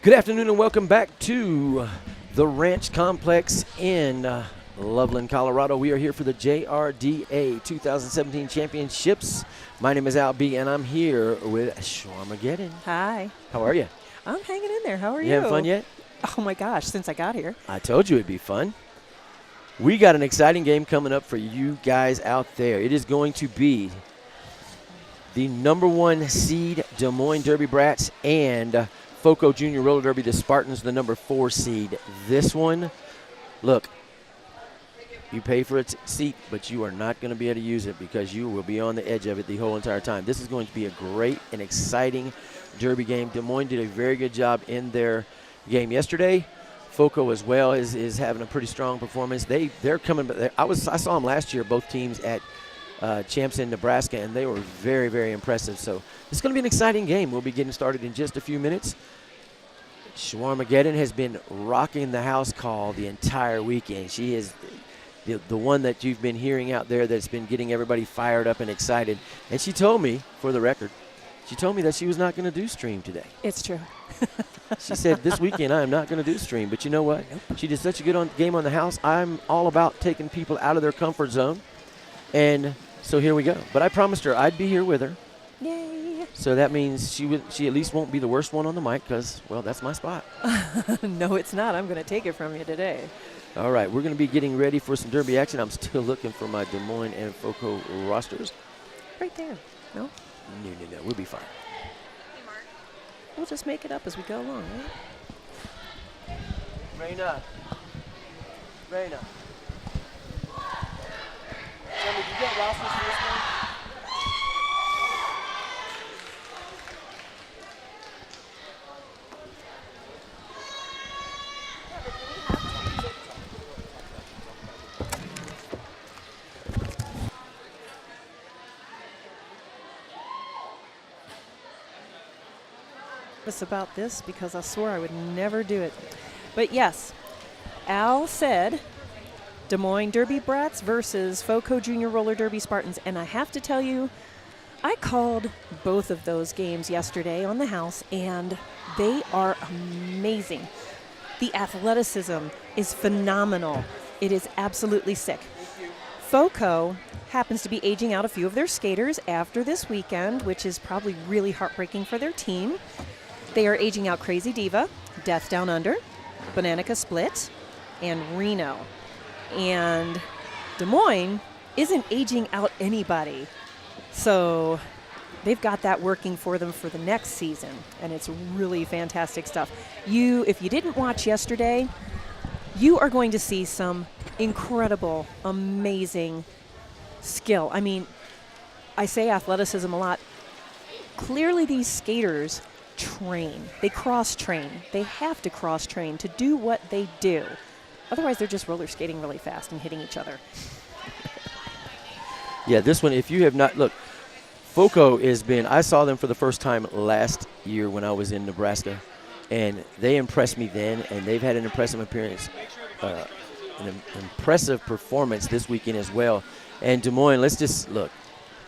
Good afternoon and welcome back to the Ranch Complex in Loveland, Colorado. We are here for the JRDA 2017 Championships. My name is Al B, and I'm here with Schwarmageddon. Hi. How are you? I'm hanging in there. How are you? You having fun yet? Oh, my gosh, since I got here. I told you it'd be fun. We got an exciting game coming up for you guys out there. It is going to be the #1 seed Des Moines Derby Brats and FOCO Junior Roller Derby, the Spartans, the #4 seed. This one, look, you pay for a seat, but you are not going to be able to use it because you will be on the edge of it the whole entire time. This is going to be a great and exciting Derby game. Des Moines did a very good job in their game yesterday. FOCO as well is having a pretty strong performance. They're coming. I saw them last year, both teams at Champs in Nebraska, and they were very, very impressive. So it's going to be an exciting game. We'll be getting started in just a few minutes. Schwarmageddon has been rocking the house call the entire weekend. She is the one that you've been hearing out there that's been getting everybody fired up and excited. And she told me, for the record, she told me that she was not going to do stream today. It's true. She said, this weekend I am not going to do stream. But you know what? Nope. She did such a good game on the house. I'm all about taking people out of their comfort zone. And so here we go. But I promised her I'd be here with her. Yay. So that means she at least won't be the worst one on the mic because, well, that's my spot. No, it's not. I'm going to take it from you today. All right, we're going to be getting ready for some Derby action. I'm still looking for my Des Moines and FOCO rosters. Right there. No? No. We'll be fine. We'll just make it up as we go along, right? Raina. Tell me, you got rosters for this one? About this because I swore I would never do it. But yes, Al said Des Moines Derby Brats versus FOCO Junior Roller Derby Spartans. And I have to tell you, I called both of those games yesterday on the house, and they are amazing. The athleticism is phenomenal. It is absolutely sick. FOCO happens to be aging out a few of their skaters after this weekend, which is probably really heartbreaking for their team. They are aging out Crazy Diva, Death Down Under, Bananica Split, and Reno. And Des Moines isn't aging out anybody. So they've got that working for them for the next season, and it's really fantastic stuff. If you didn't watch yesterday, you are going to see some incredible, amazing skill. I mean, I say athleticism a lot. Clearly these skaters train. They cross-train. They have to cross-train to do what they do. Otherwise, they're just roller skating really fast and hitting each other. Yeah, this one, if you have not, look, FOCO has been, I saw them for the first time last year when I was in Nebraska, and they impressed me then, and they've had an impressive appearance, an impressive performance this weekend as well. And Des Moines, let's just look.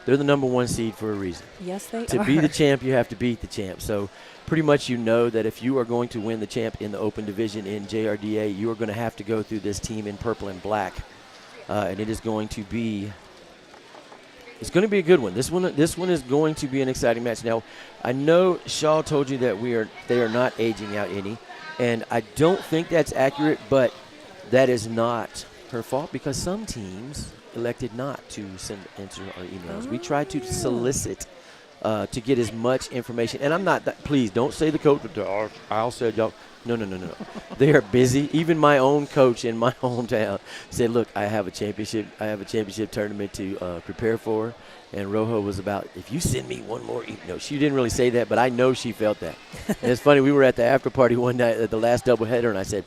They're the #1 seed for a reason. Yes, they are. To be the champ, you have to beat the champ. So pretty much you know that if you are going to win the champ in the open division in JRDA, you are going to have to go through this team in purple and black. And it is going to be – it's going to be a good one. This one is going to be an exciting match. Now, I know Shaw told you that they are not aging out any, and I don't think that's accurate, but that is not her fault because some teams – elected not to answer our emails. We tried to solicit to get as much information. And I'm not – please don't say the coach. Al said y'all. No. They are busy. Even my own coach in my hometown said, look, I have a championship tournament to prepare for. And Rojo was about, if you send me one more – no, she didn't really say that, but I know she felt that. And it's funny. We were at the after party one night at the last doubleheader, and I said,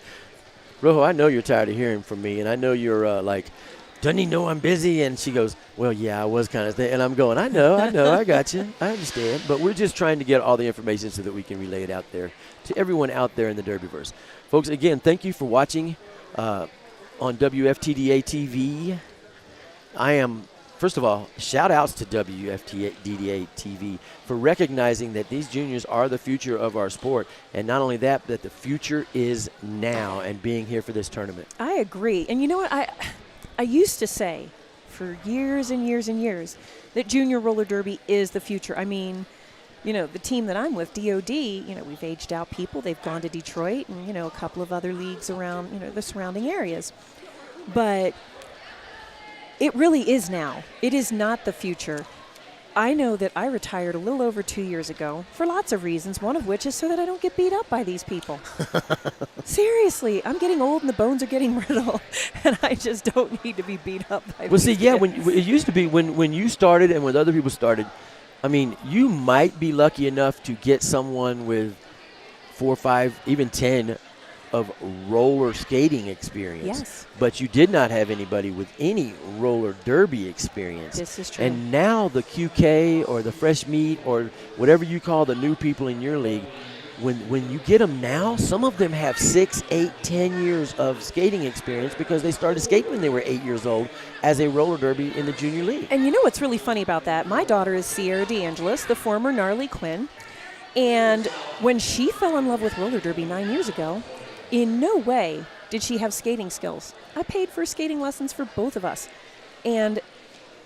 Rojo, I know you're tired of hearing from me, and I know you're like – doesn't he know I'm busy? And she goes, well, yeah, I was kind of thinking. And I'm going, I know, I got you. I understand. But we're just trying to get all the information so that we can relay it out there to everyone out there in the Derbyverse. Folks, again, thank you for watching on WFTDA TV. I am first of all, shout outs to WFDDA TV for recognizing that these juniors are the future of our sport. And not only that, but the future is now and being here for this tournament. I agree. And you know what? I used to say for years and years and years that junior roller derby is the future. I mean, you know, the team that I'm with, DOD, you know, we've aged out people. They've gone to Detroit and, you know, a couple of other leagues around, you know, the surrounding areas. But it really is now. It is not the future. I know that I retired a little over 2 years ago for lots of reasons, one of which is so that I don't get beat up by these people. Seriously, I'm getting old and the bones are getting brittle, and I just don't need to be beat up by these kids. When it used to be when you started and when other people started, I mean, you might be lucky enough to get someone with 4, 5, even 10 of roller skating experience. Yes. But you did not have anybody with any roller derby experience. This is true. And now the QK or the fresh meat or whatever you call the new people in your league, when you get them now, some of them have 6, 8, 10 years of skating experience because they started skating when they were 8 years old as a roller derby in the junior league. And you know what's really funny about that? My daughter is Sierra DeAngelis, the former Gnarly Quinn. And when she fell in love with roller derby 9 years ago, in no way did she have skating skills. I paid for skating lessons for both of us. And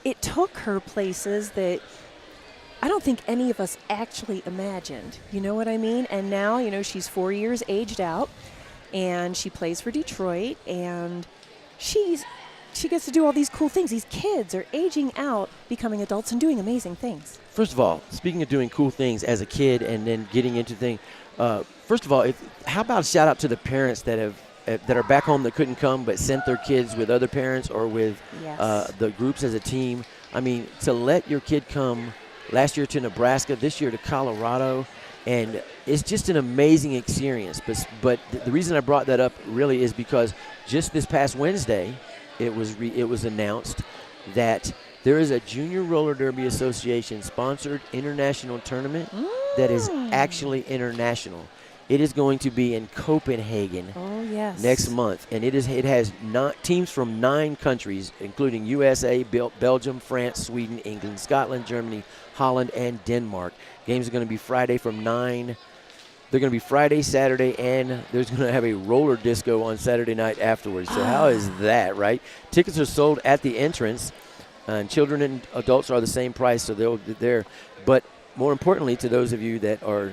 it took her places that I don't think any of us actually imagined. You know what I mean? And now, you know, she's 4 years aged out, and she plays for Detroit, and she gets to do all these cool things. These kids are aging out, becoming adults, and doing amazing things. First of all, speaking of doing cool things as a kid and then getting into things, first of all, how about a shout out to the parents that are back home that couldn't come but sent their kids with other parents or with the groups as a team. I mean, to let your kid come last year to Nebraska, this year to Colorado, and it's just an amazing experience. But the reason I brought that up really is because just this past Wednesday, it was announced that there is a Junior Roller Derby Association sponsored international tournament that is actually international. It is going to be in Copenhagen next month, and it has teams from 9 countries, including USA, Belgium, France, Sweden, England, Scotland, Germany, Holland, and Denmark. Games are going to be Friday from 9. They're going to be Friday, Saturday, and there's going to have a roller disco on Saturday night afterwards. So how is that, right? Tickets are sold at the entrance, and children and adults are the same price, so they'll be there. But more importantly, to those of you that are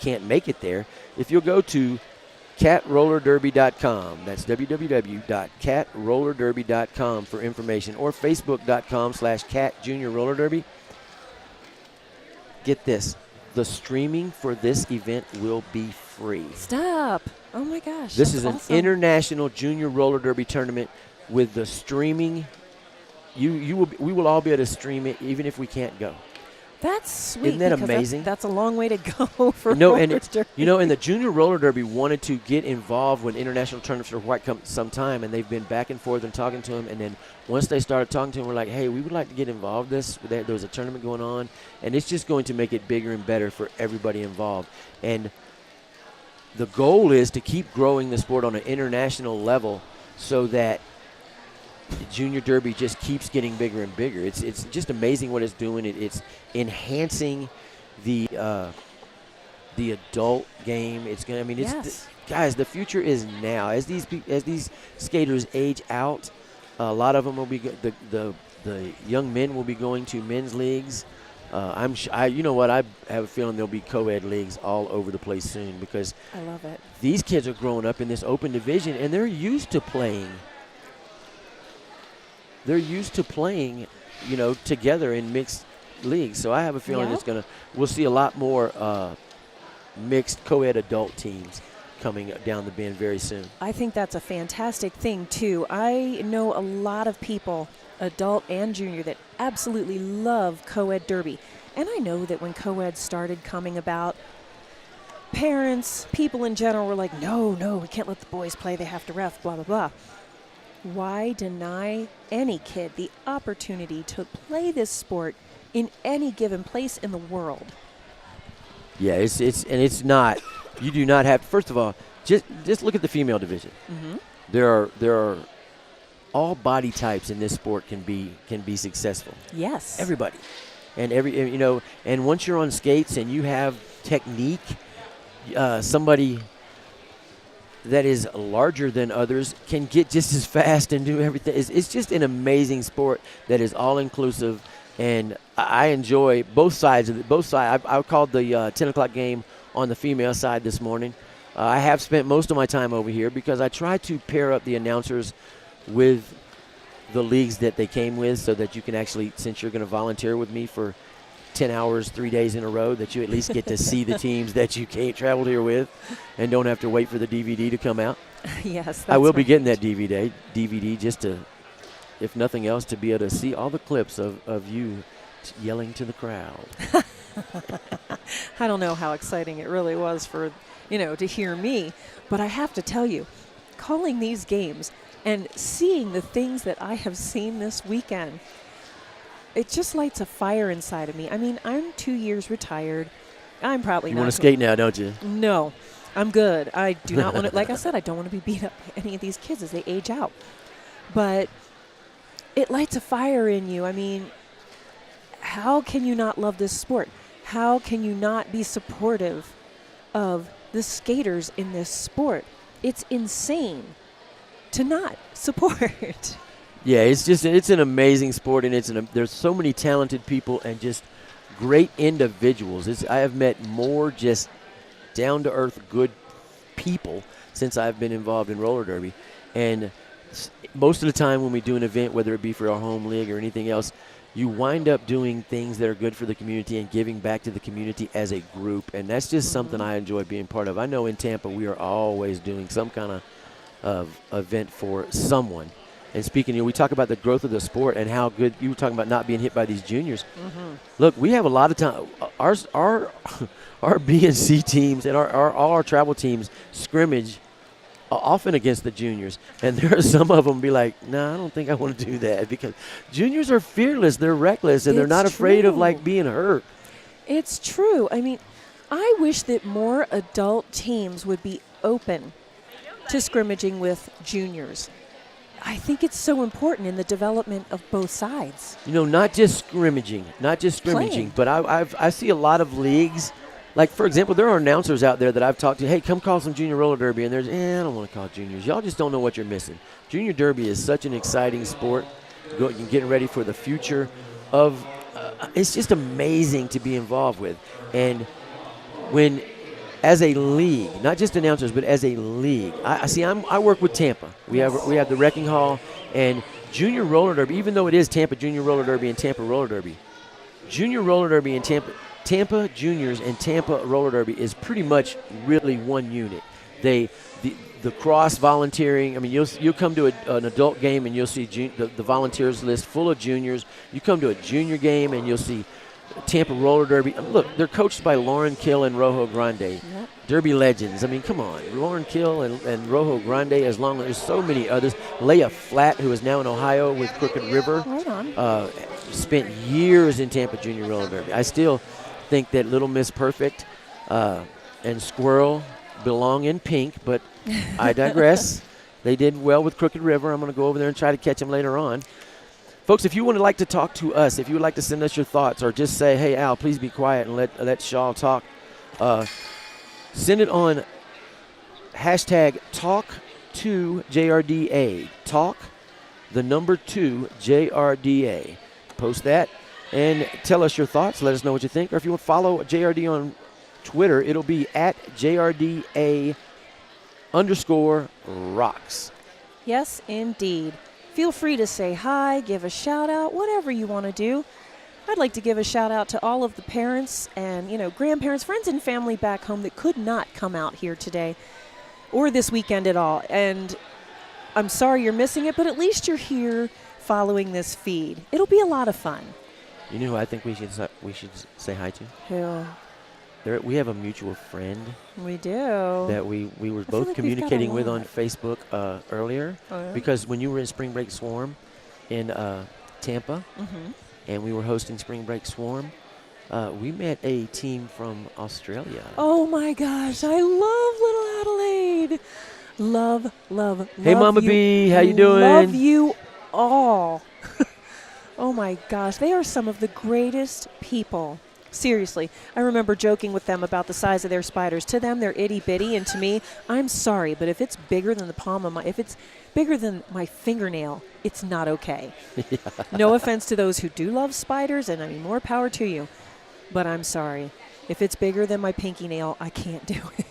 can't make it there, if you'll go to catrollerderby.com, that's www.catrollerderby.com for information, or facebook.com/catjuniorrollerderby. Get this, the streaming for this event will be free. Stop. Oh my gosh. This is awesome. an international junior roller derby tournament with the streaming. We will all be able to stream it even if we can't go. That's sweet. Isn't that amazing? That's a long way to go for roller derby. You know, and the Junior Roller Derby wanted to get involved with international tournaments for quite some time, and they've been back and forth and talking to them. And then once they started talking to them, we're like, hey, we would like to get involved in this. There was a tournament going on, and it's just going to make it bigger and better for everybody involved. And the goal is to keep growing the sport on an international level so that the Junior Derby just keeps getting bigger and bigger. It's just amazing what it's doing. It's enhancing the adult game. It's gonna. I mean, guys. The future is now. As these skaters age out, a lot of them will be the young men will be going to men's leagues. You know what? I have a feeling there'll be co-ed leagues all over the place soon because I love it. These kids are growing up in this open division and they're used to playing. They're used to playing, you know, together in mixed leagues. So I have a feeling we'll see a lot more mixed co-ed adult teams coming down the bend very soon. I think that's a fantastic thing, too. I know a lot of people, adult and junior, that absolutely love co-ed derby. And I know that when co-ed started coming about, parents, people in general were like, no, we can't let the boys play. They have to ref, blah, blah, blah. Why deny any kid the opportunity to play this sport in any given place in the world? Yeah, it's not. You do not have. First of all, just look at the female division. Mm-hmm. There are all body types in this sport can be successful. Yes. Everybody. And and once you're on skates and you have technique, somebody that is larger than others can get just as fast and do everything. It's just an amazing sport that is all inclusive, and I enjoy both sides of it. Both sides. I called the 10 o'clock game on the female side this morning. I have spent most of my time over here because I try to pair up the announcers with the leagues that they came with, so that you can actually, since you're going to volunteer with me for 10 hours, 3 days in a row, that you at least get to see the teams that you can't travel here with and don't have to wait for the DVD to come out. Yes, that's I will be right. getting that DVD just to, if nothing else, to be able to see all the clips of you yelling to the crowd. I don't know how exciting it really was for, to hear me, but I have to tell you, calling these games and seeing the things that I have seen this weekend, it just lights a fire inside of me. I mean, I'm 2 years retired. I'm probably You not. want to skate now, don't you? No, I'm good. I do not want to, like I said, I don't want to be beat up by any of these kids as they age out. But it lights a fire in you. I mean, how can you not love this sport? How can you not be supportive of the skaters in this sport? It's insane to not support. Yeah, it's an amazing sport, and there's so many talented people and just great individuals. I have met more just down-to-earth good people since I've been involved in roller derby. And most of the time when we do an event, whether it be for our home league or anything else, you wind up doing things that are good for the community and giving back to the community as a group. And that's just something I enjoy being part of. I know in Tampa we are always doing some kind of event for someone. And speaking, we talk about the growth of the sport and how good you were talking about not being hit by these juniors. Mm-hmm. Look, we have a lot of time. Our B and C teams and all our travel teams scrimmage often against the juniors, and there are some of them be like, "No, I don't think I want to do that," because juniors are fearless, they're reckless, and they're not afraid of being hurt. It's true. I mean, I wish that more adult teams would be open to scrimmaging with juniors. I think it's so important in the development of both sides. Not just scrimmaging, Playing. but I see a lot of leagues. Like, for example, there are announcers out there that I've talked to, hey, come call some junior roller derby, and there's, I don't want to call juniors. Y'all just don't know what you're missing. Junior derby is such an exciting sport. You're getting ready for the future of, it's just amazing to be involved with. And when, as a league, not just announcers, but as a league, I work with Tampa. We have the Wrecking Hall and Junior Roller Derby, even though it is Tampa Junior Roller Derby and Tampa Roller Derby. Junior Roller Derby and Tampa Juniors and Tampa Roller Derby is pretty much really one unit. The cross volunteering. I mean, you'll come to an adult game and you'll see the volunteers list full of juniors. You come to a junior game and you'll see Tampa Roller Derby. Look, they're coached by Lauren Kill and Rojo Grande. Yep. Derby legends. I mean, come on. Lauren Kill and Rojo Grande, as long as there's so many others. Leia Flatt, who is now in Ohio with Crooked River. Right on. Spent years in Tampa Junior Roller Derby. I still think that Little Miss Perfect and Squirrel belong in pink, but I digress. They did well with Crooked River. I'm going to go over there and try to catch them later on. Folks, if you would like to talk to us, if you would like to send us your thoughts or just say, hey, Al, please be quiet and let Shaw talk, send it on hashtag #Talk2JRDA. Talk, the number 2, JRDA. Post that and tell us your thoughts. Let us know what you think. Or if you want to follow JRD on Twitter, it'll be at JRDA_rocks. Yes, indeed. Feel free to say hi, give a shout out, whatever you want to do. I'd like to give a shout out to all of the parents and, grandparents, friends and family back home that could not come out here today or this weekend at all. And I'm sorry you're missing it, but at least you're here following this feed. It'll be a lot of fun. You know who I think we should say hi to? Who? We have a mutual friend. We do. That we were both communicating with on Facebook earlier. Oh, yeah? Because when you were in Spring Break Swarm in Tampa, and we were hosting Spring Break Swarm, we met a team from Australia. Oh, my gosh. I love Little Adelaide. Love Hey, Mama you. B, how you doing? Love you all. Oh my gosh, they are some of the greatest people. Seriously, I remember joking with them about the size of their spiders. To them, they're itty bitty, and to me, I'm sorry, but if it's bigger than the palm of if it's bigger than my fingernail, it's not okay. Yeah. No offense to those who do love spiders, and I mean, more power to you, but I'm sorry. If it's bigger than my pinky nail, I can't do it.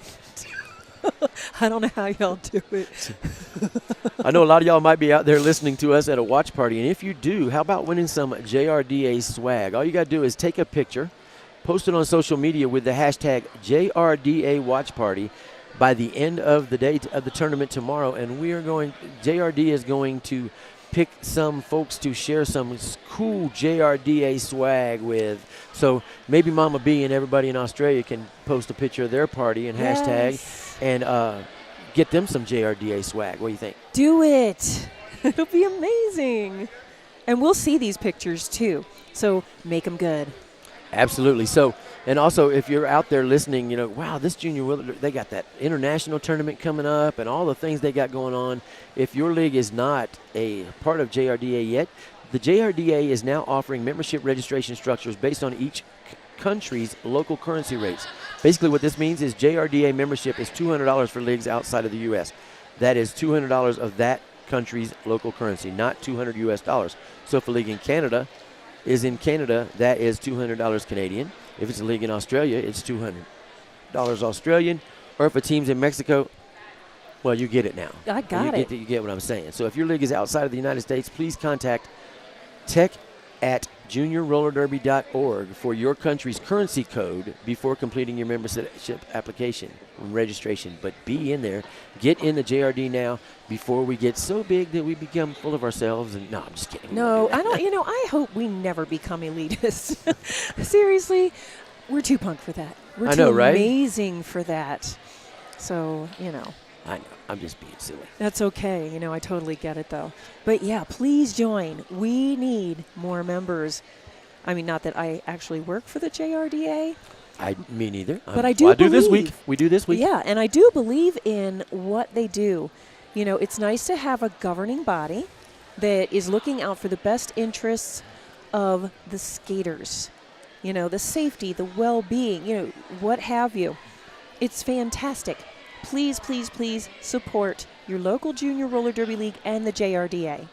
I don't know how y'all do it. I know a lot of y'all might be out there listening to us at a watch party, and if you do, how about winning some JRDA swag? All you got to do is take a picture, post it on social media with the hashtag JRDA Watch Party by the end of the day of the tournament tomorrow, and JRD is going to pick some folks to share some cool JRDA swag with. So maybe Mama B and everybody in Australia can post a picture of their party and hashtag and get them some JRDA swag. What do you think? Do it. It'll be amazing. And we'll see these pictures too. So make them good. Absolutely. So, and also if you're out there listening, you know, wow, this Junior Willer, they got that international tournament coming up and all the things they got going on. If your league is not a part of JRDA yet, the JRDA is now offering membership registration structures based on each country's local currency rates. Basically what this means is JRDA membership is $200 for leagues outside of the U.S. That is $200 of that country's local currency, not $200 US. So if a league in Canada is in Canada, that is $200 Canadian. If it's a league in Australia, it's $200 Australian. Or if a team's in Mexico, well, you get it now. I got it. You get what I'm saying. So if your league is outside of the United States, please contact tech@juniorrollerderby.org for your country's currency code before completing your membership application and registration. But be in there. Get in the JRD now before we get so big that we become full of ourselves. And no, I'm just kidding. No, I don't. You know, I hope we never become elitist. Seriously, we're too punk for that. We're too amazing for that. So, you know. I know. I'm just being silly. That's okay. You know, I totally get it, though. But, yeah, please join. We need more members. I mean, not that I actually work for the JRDA. Me neither. But I do believe. This week. We do this week. Yeah, and I do believe in what they do. You know, it's nice to have a governing body that is looking out for the best interests of the skaters. You know, the safety, the well-being, you know, what have you. It's fantastic. Please, please, please support your local Junior Roller Derby League and the JRDA.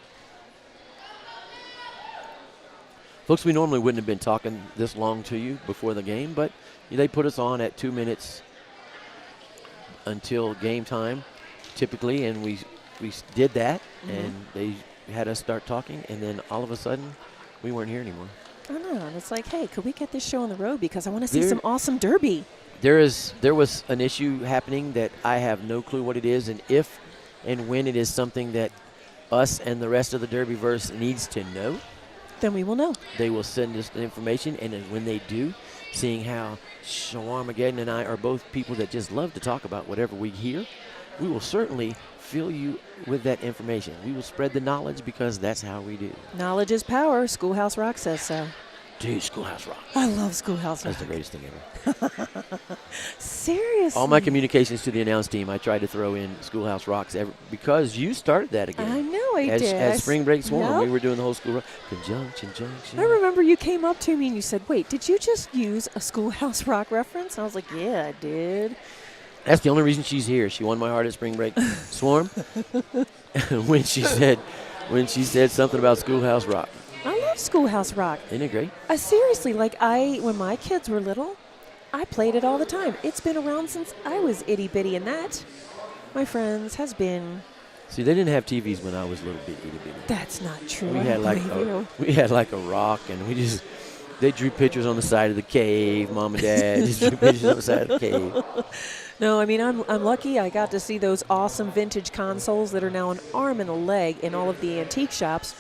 Folks, we normally wouldn't have been talking this long to you before the game, but they put us on at 2 minutes until game time, typically, and we did that, and they had us start talking, and then all of a sudden, we weren't here anymore. I know, and it's like, hey, could we get this show on the road because I want to see some awesome derby. There was an issue happening that I have no clue what it is, and if and when it is something that us and the rest of the Derbyverse needs to know, then we will know. They will send us the information, and then when they do, seeing how Shawarmageddon and I are both people that just love to talk about whatever we hear, we will certainly fill you with that information. We will spread the knowledge because that's how we do. Knowledge is power. Schoolhouse Rock says so. Dude, Schoolhouse Rock. I love Schoolhouse Rock. That's the greatest thing ever. Seriously. All my communications to the announce team, I tried to throw in Schoolhouse Rocks because you started that again. I know I did. At Spring Break Swarm, we were doing the whole school rock. Conjunction, junction. I remember you came up to me and you said, wait, did you just use a Schoolhouse Rock reference? And I was like, yeah, I did. That's the only reason she's here. She won my heart at Spring Break Swarm when she said something about Schoolhouse Rock. I love Schoolhouse Rock. Isn't it great? Seriously, when my kids were little, I played it all the time. It's been around since I was itty bitty, and that, my friends, has been. See, they didn't have TVs when I was little bit itty bitty. That's not true. We had like a rock, and they drew pictures on the side of the cave. Mom and Dad just drew pictures on the side of the cave. No, I mean, I'm lucky I got to see those awesome vintage consoles that are now an arm and a leg in all of the antique shops.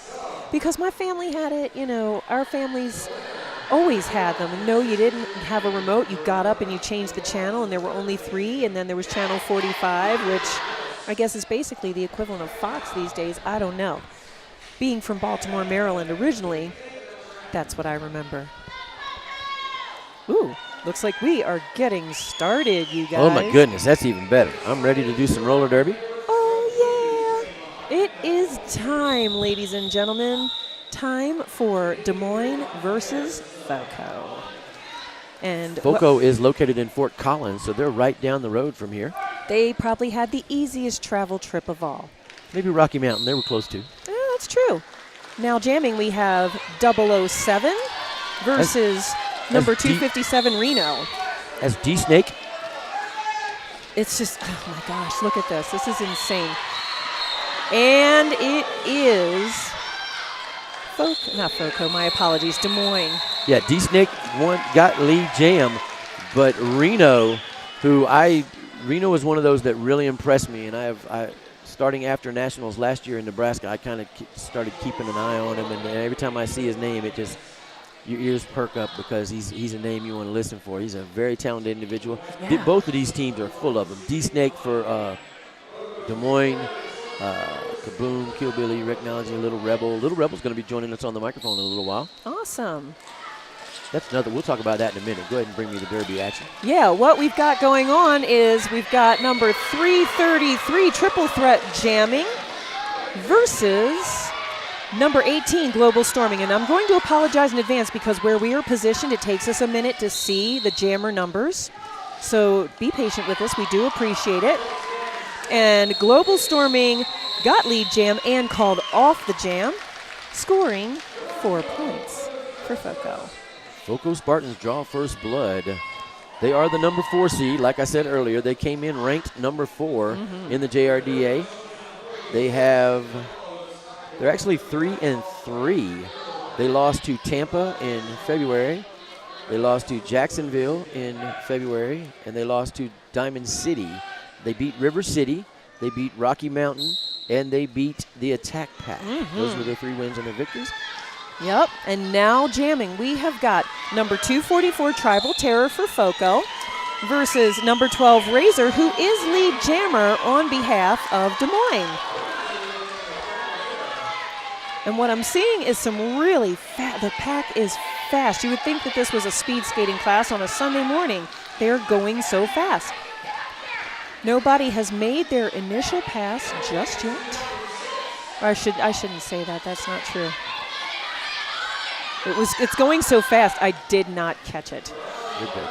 Because my family had it, our families always had them. And no, you didn't have a remote. You got up and you changed the channel, and there were only 3, and then there was channel 45, which I guess is basically the equivalent of Fox these days. I don't know. Being from Baltimore, Maryland originally, that's what I remember. Ooh, looks like we are getting started, you guys. Oh, my goodness, that's even better. I'm ready to do some roller derby. Oh, yeah. It is time, ladies and gentlemen. Time for Des Moines versus FOCO. And FOCO is located in Fort Collins, so they're right down the road from here. they probably had the easiest travel trip of all. Maybe Rocky Mountain, they were close to. That's true. Now jamming, we have 007 versus number 257 Reno. As D-Snake. It's just, oh my gosh, look at this. This is insane. And it is not FOCO, my apologies, Des Moines. Yeah, D-Snake got lead jam, but Reno, Reno is one of those that really impressed me, and starting after Nationals last year in Nebraska, I kind of started keeping an eye on him, and every time I see his name, your ears perk up because he's a name you want to listen for. He's a very talented individual. Yeah. Both of these teams are full of them. D-Snake for Des Moines, Kaboom, Killbilly, Technology, Little Rebel. Little Rebel's going to be joining us on the microphone in a little while. Awesome. That's another. We'll talk about that in a minute. Go ahead and bring me the Derby action. Yeah, what we've got going on is we've got number 333 Triple Threat jamming versus number 18 Global Storming. And I'm going to apologize in advance because where we are positioned, it takes us a minute to see the jammer numbers. So be patient with us. We do appreciate it. And Global Storming got lead jam and called off the jam, scoring 4 points for FOCO. FOCO Spartans draw first blood. They are the number 4 seed. Like I said earlier, they came in ranked number 4 in the JRDA. They're actually 3-3. They lost to Tampa in February. They lost to Jacksonville in February, and they lost to Diamond City. They beat River City, they beat Rocky Mountain, and they beat the Attack Pack. Those were their 3 wins and their victories. Yep, and now jamming, we have got number 244 Tribal Terror for FOCO versus number 12 Razor, who is lead jammer on behalf of Des Moines. And what I'm seeing is some really the pack is fast. You would think that this was a speed skating class on a Sunday morning. They're going so fast. Nobody has made their initial pass just yet. Or I shouldn't say that. That's not true. It's going so fast, I did not catch it. Okay.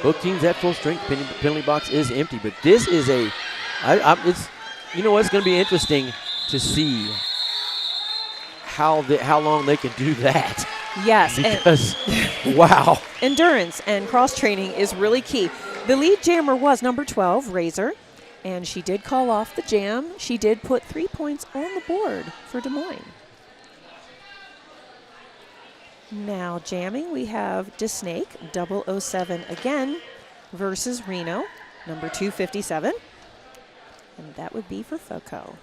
Both teams at full strength. Penalty box is empty, but this is it's going to be interesting to see how long they can do that. Yes. Because, wow. Endurance and cross-training is really key. The lead jammer was number 12, Razor, and she did call off the jam. She did put 3 points on the board for Des Moines. Now jamming, we have DeSnake, 007 again, versus Reno, number 257. And that would be for FOCO.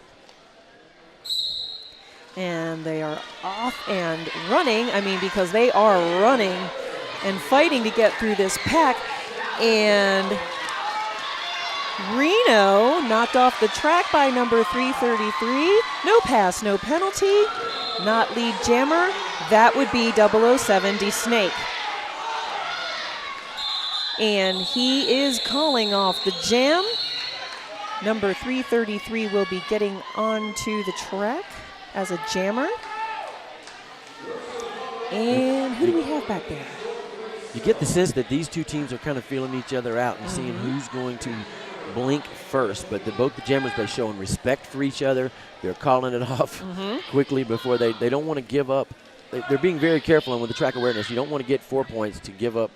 And they are off and running. I mean, because they are running and fighting to get through this pack. And Reno knocked off the track by number 333. No pass, no penalty. Not lead jammer. That would be 007 DeSnake. And he is calling off the jam. Number 333 will be getting onto the track as a jammer. And who do we have back there? You get the sense that these two teams are kind of feeling each other out and seeing who's going to blink first. But both the jammers, they're showing respect for each other. They're calling it off quickly before they don't want to give up. They're being very careful, and with the track awareness, you don't want to get 4 points to give up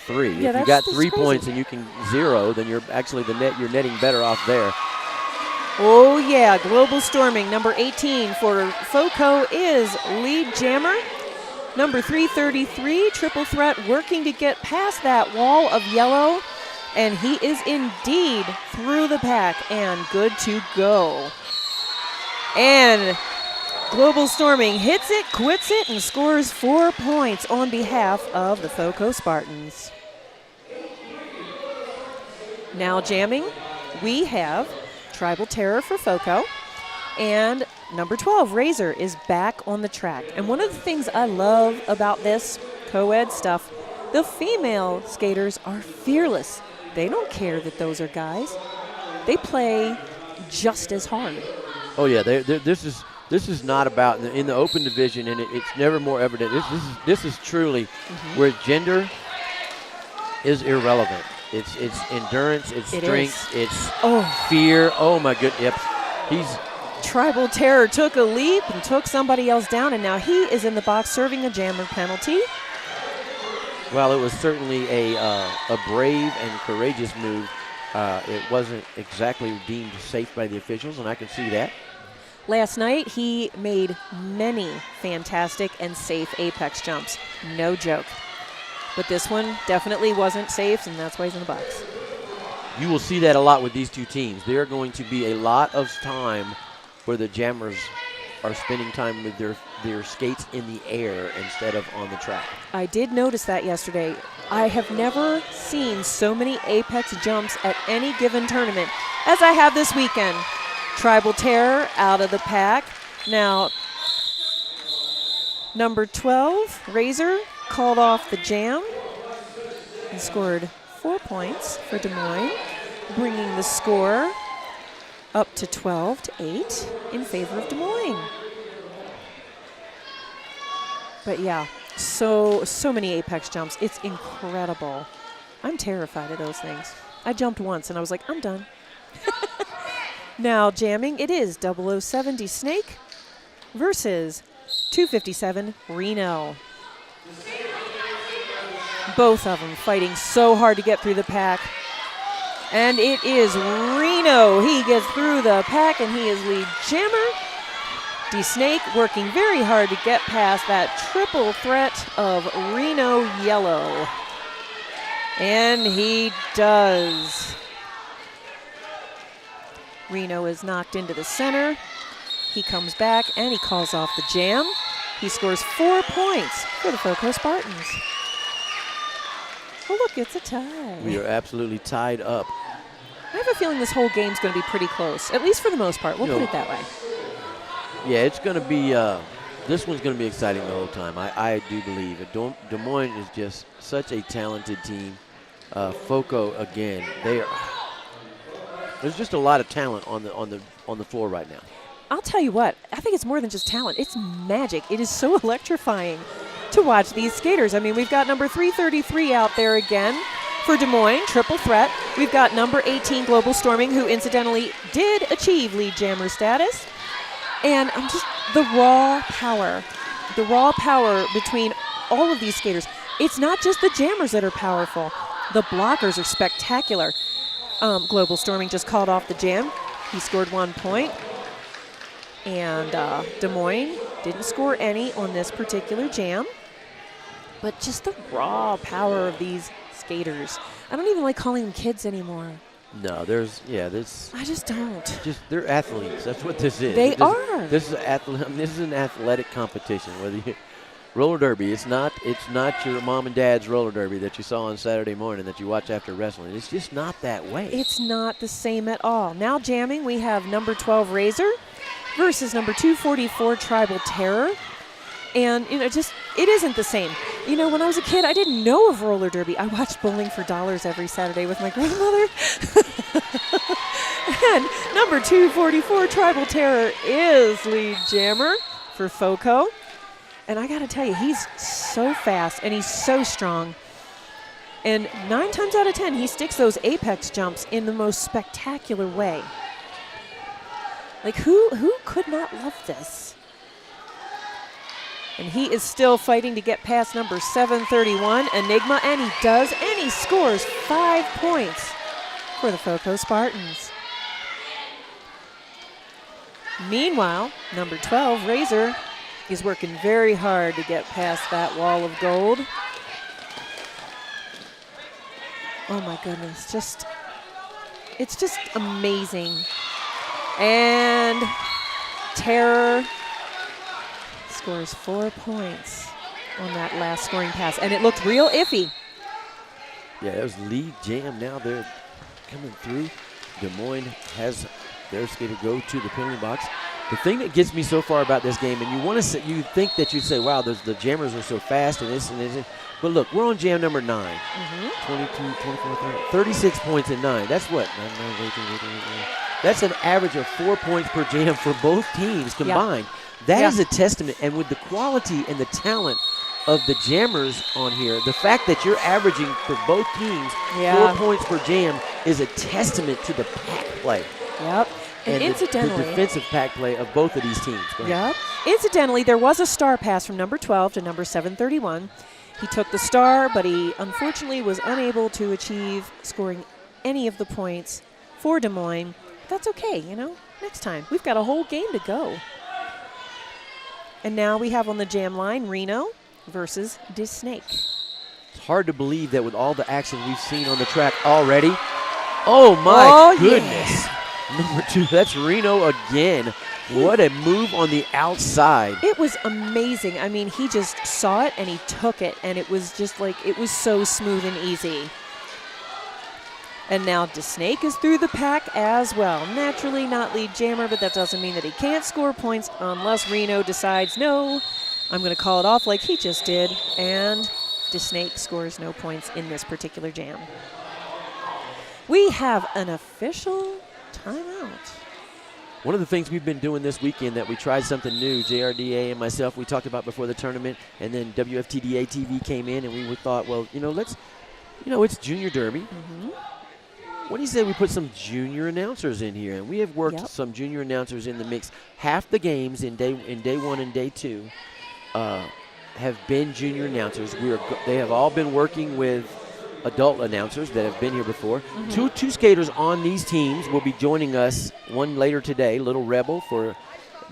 3. Yeah, if you got 3 points and you can 0, then you're actually you're netting better off there. Oh yeah, Global Storming, number 18 for FOCO is lead jammer. Number 333, Triple Threat, working to get past that wall of yellow. And he is indeed through the pack and good to go. And Global Storming hits it, quits it, and scores 4 points on behalf of the FOCO Spartans. Now jamming, we have Tribal Terror for FOCO. And number 12, Razor, is back on the track. And one of the things I love about this co-ed stuff, the female skaters are fearless. They don't care that those are guys. They play just as hard. Oh yeah, this is not about in the open division, and it's never more evident. This is truly where gender is irrelevant. It's endurance, it's strength, it's fear. Oh my goodness, yep. Tribal Terror took a leap and took somebody else down, and now he is in the box serving a jammer penalty. Well, it was certainly a brave and courageous move. It wasn't exactly deemed safe by the officials, and I can see that. Last night, he made many fantastic and safe apex jumps. No joke. But this one definitely wasn't safe, and that's why he's in the box. You will see that a lot with these two teams. There are going to be a lot of time where the jammers are spending time with their skates in the air instead of on the track. I did notice that yesterday. I have never seen so many apex jumps at any given tournament as I have this weekend. Tribal Terror out of the pack. Now, number 12, Razor, called off the jam and scored 4 points for Des Moines, bringing the score up to 12-8 in favor of Des Moines. But yeah, so many apex jumps. It's incredible. I'm terrified of those things. I jumped once and I was like, I'm done. Now jamming, it is 0070 Snake versus 257 Reno. Both of them fighting so hard to get through the pack. And it is Reno. He gets through the pack and he is lead jammer. D-Snake working very hard to get past that triple threat of Reno Yellow. And he does. Reno is knocked into the center. He comes back and he calls off the jam. He scores 4 points for the FOCO Spartans. Oh, look, it's a tie. We are absolutely tied up. I have a feeling this whole game's going to be pretty close, at least for the most part. We'll put it that way. Yeah, it's going to be, this one's going to be exciting the whole time. I do believe it. Des Moines is just such a talented team. FOCO, again, there's just a lot of talent on the floor right now. I'll tell you what, I think it's more than just talent. It's magic. It is so electrifying to watch these skaters. I mean, we've got number 333 out there again for Des Moines, triple threat. We've got number 18, Global Storming, who incidentally did achieve lead jammer status. And just the raw power between all of these skaters. It's not just the jammers that are powerful. The blockers are spectacular. Global Storming just called off the jam. He scored 1 point. And Des Moines didn't score any on this particular jam. But just the raw power of these skaters. I don't even like calling them kids anymore. No, I just don't. They're athletes. That's what this is. They are. This is an athletic competition. Whether you roller derby, it's not your mom and dad's roller derby that you saw on Saturday morning that you watch after wrestling. It's just not that way. It's not the same at all. Now jamming, we have number 12 Razor versus number 244 Tribal Terror. And, it isn't the same. When I was a kid, I didn't know of roller derby. I watched Bowling for Dollars every Saturday with my grandmother. And number 244 Tribal Terror is lead jammer for FOCO. And I got to tell you, he's so fast and he's so strong. And 9 times out of 10, he sticks those apex jumps in the most spectacular way. Like, who could not love this? And he is still fighting to get past number 731, Enigma, and he does, and he scores 5 points for the FOCO Spartans. Meanwhile, number 12, Razor, is working very hard to get past that wall of gold. Oh my goodness, it's just amazing. And Terror scores 4 points on that last scoring pass, and it looked real iffy. Yeah, that was lead jam. Now they're coming through. Des Moines has their skater go to the penalty box. The thing that gets me so far about this game, and you think that you'd say, wow, the jammers are so fast and this and this. But look, we're on jam number 9. Mm-hmm. 22, 24, 30, 36 points in 9. That's what? 9, 18, 18, 18, That's an average of 4 points per jam for both teams combined. That is a testament. And with the quality and the talent of the jammers on here, the fact that you're averaging for both teams 4 points per jam is a testament to the pack play. Yep. And incidentally, the defensive pack play of both of these teams. Yep. Incidentally, there was a star pass from number 12 to number 731. He took the star, but he unfortunately was unable to achieve scoring any of the points for Des Moines. That's okay, next time. We've got a whole game to go. And now we have on the jam line Reno versus DeSnake. It's hard to believe that with all the action we've seen on the track already. Oh, my goodness. Yeah. Number 2, that's Reno again. What a move on the outside. It was amazing. I mean, he just saw it and he took it, and it was just like, it was so smooth and easy. And now DeSnake is through the pack as well. Naturally not lead jammer, but that doesn't mean that he can't score points unless Reno decides, no, I'm going to call it off like he just did. And DeSnake scores no points in this particular jam. We have an official timeout. One of the things we've been doing this weekend that we tried something new, JRDA and myself, we talked about before the tournament, and then WFTDA TV came in, and we thought, well, it's Junior Derby. What do you say we put some junior announcers in here? And we have worked some junior announcers in the mix. Half the games in day 1 and day 2 have been junior announcers. They have all been working with adult announcers that have been here before. Two skaters on these teams will be joining us, one later today, Little Rebel for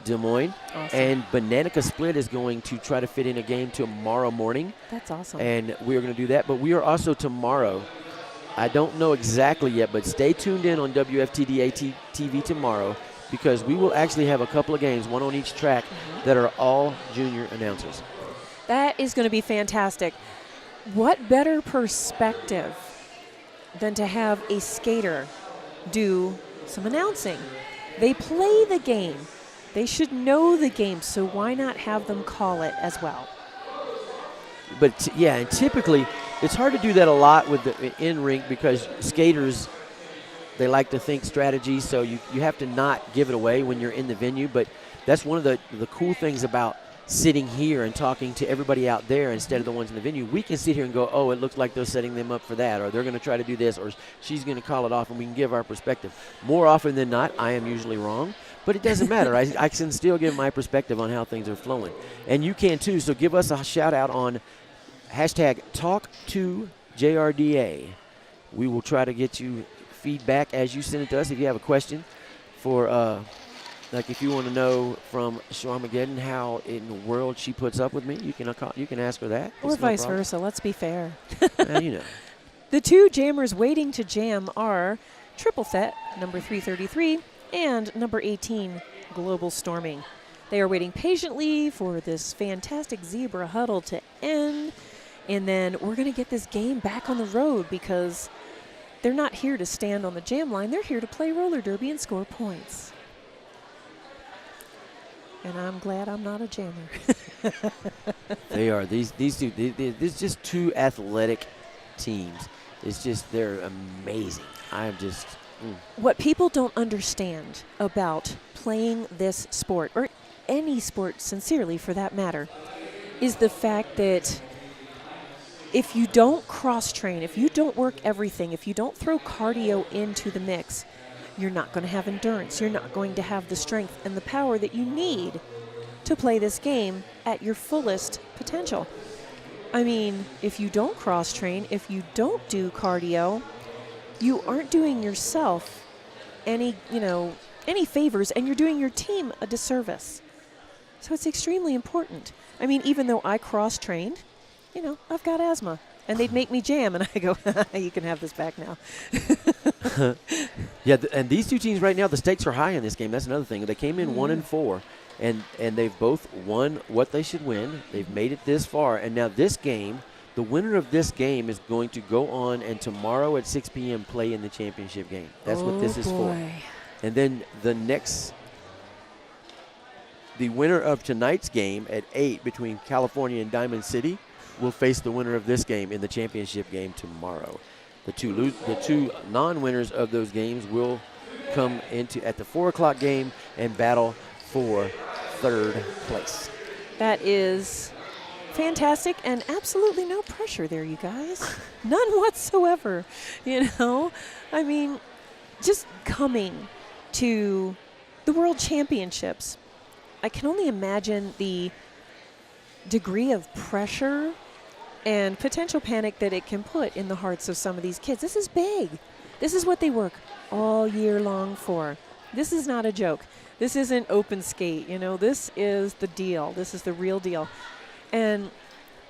Des Moines. Awesome. And Bananica Split is going to try to fit in a game tomorrow morning. That's awesome. And we are going to do that. But we are also tomorrow, I don't know exactly yet, but stay tuned in on WFTDA TV tomorrow, because we will actually have a couple of games, one on each track, that are all junior announcers. That is going to be fantastic. What better perspective than to have a skater do some announcing? They play the game. They should know the game, so why not have them call it as well? But, and typically, it's hard to do that a lot with the in-rink, because skaters, they like to think strategy, so you have to not give it away when you're in the venue. But that's one of the cool things about sitting here and talking to everybody out there instead of the ones in the venue. We can sit here and go, oh, it looks like they're setting them up for that, or they're going to try to do this, or she's going to call it off, and we can give our perspective. More often than not, I am usually wrong, but it doesn't matter. I can still give my perspective on how things are flowing. And you can too, so give us a shout out on hashtag #TalkToJRDA. We will try to get you feedback as you send it to us. If you have a question for like if you want to know from Shawmageddon how in the world she puts up with me, you can ask her that. Or vice versa. Let's be fair. The 2 jammers waiting to jam are Triple Threat, number 333, and number 18, Global Storming. They are waiting patiently for this fantastic zebra huddle to end, and then we're going to get this game back on the road, because they're not here to stand on the jam line. They're here to play roller derby and score points. And I'm glad I'm not a jammer. They are. These two, there's just 2 athletic teams. It's just, they're amazing. I'm just... What people don't understand about playing this sport, or any sport sincerely for that matter, is the fact that if you don't cross-train, if you don't work everything, if you don't throw cardio into the mix, you're not going to have endurance. You're not going to have the strength and the power that you need to play this game at your fullest potential. I mean, if you don't cross-train, if you don't do cardio, you aren't doing yourself any favors, and you're doing your team a disservice. So it's extremely important. I mean, even though I cross-trained, I've got asthma. And they'd make me jam, and I go, you can have this back now. And these 2 teams right now, the stakes are high in this game. That's another thing. They came in 1-4, and they've both won what they should win. They've made it this far. And now this game, the winner of this game is going to go on and tomorrow at 6 p.m. play in the championship game. That's what this is for. And then the winner of tonight's game at 8 between California and Diamond City will face the winner of this game in the championship game tomorrow. The two non-winners of those games will come into at the 4 o'clock game and battle for third place. That is fantastic, and absolutely no pressure there, you guys. None whatsoever. You know, I mean, just coming to the World Championships, I can only imagine the degree of pressure and potential panic that it can put in the hearts of some of these kids. This is big. This is what they work all year long for. This is not a joke. This isn't open skate, you know. This is the deal. This is the real deal. And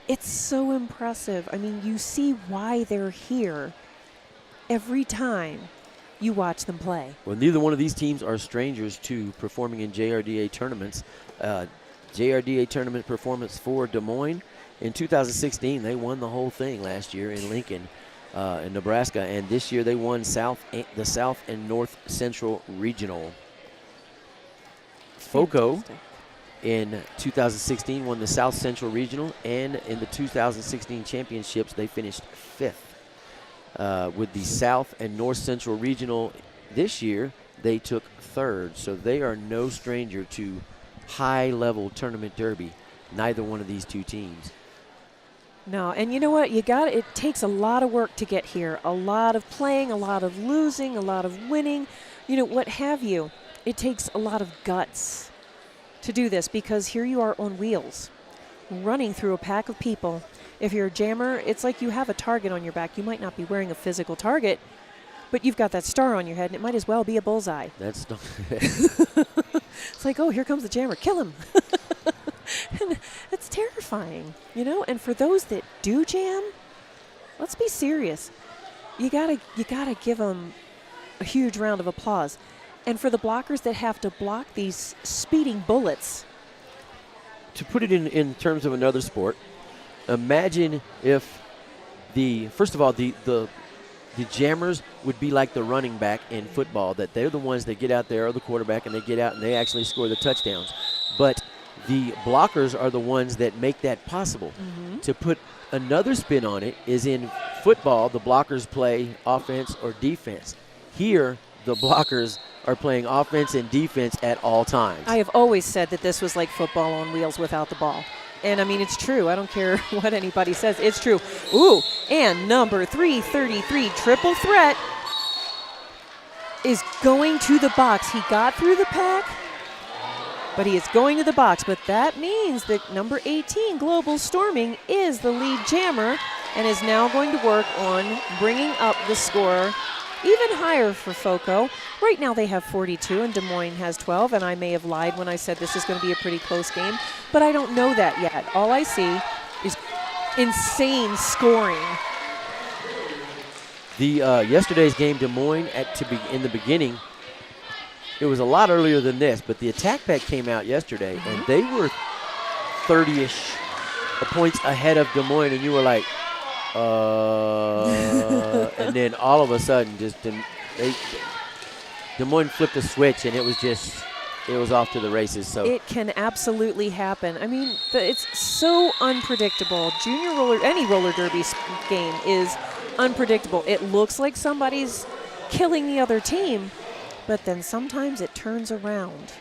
it's so impressive. I mean, you see why they're here every time you watch them play. Well, neither one of these teams are strangers to performing in JRDA tournaments. JRDA tournament performance for Des Moines. In 2016, they won the whole thing last year in Lincoln, in Nebraska. And this year they won the South and North Central Regional. FOCO in 2016 won the South Central Regional, and in the 2016 championships they finished 5th. With the South and North Central Regional this year, they took 3rd. So they are no stranger to high-level tournament derby, neither one of these two teams. No, and you know what? It takes a lot of work to get here. A lot of playing, a lot of losing, a lot of winning, you know, what have you. It takes a lot of guts to do this, because here you are on wheels, running through a pack of people. If you're a jammer, it's like you have a target on your back. You might not be wearing a physical target, but you've got that star on your head, and it might as well be a bullseye. That's not It's like, oh, here comes the jammer. Kill him. And it's terrifying, you know? And for those that do jam, let's be serious. You gotta give them a huge round of applause. And for the blockers that have to block these speeding bullets. To put it in terms of another sport, imagine if first of all, the jammers would be like the running back in football, that they're the ones that get out there, or the quarterback, and they get out and they actually score the touchdowns. But the blockers are the ones that make that possible. Mm-hmm. To put another spin on it is, in football, the blockers play offense or defense. Here, the blockers are playing offense and defense at all times. I have always said that this was like football on wheels without the ball. And, I mean, it's true. I don't care what anybody says. It's true. Ooh, and number 333, triple threat, is going to the box. He got through the pack, but he is going to the box. But that means that number 18, Global Storming, is the lead jammer and is now going to work on bringing up the score even higher for FOCO. Right now they have 42 and Des Moines has 12, and I may have lied when I said this is going to be a pretty close game, but I don't know that yet. All I see is insane scoring. The yesterday's game, Des Moines, in the beginning, it was a lot earlier than this, but the attack pack came out yesterday, and they were 30-ish points ahead of Des Moines, and you were like, and then all of a sudden, just Des Moines flipped a switch, and it was off to the races. So it can absolutely happen. I mean, it's so unpredictable. Any roller derby game is unpredictable. It looks like somebody's killing the other team, but then sometimes it turns around,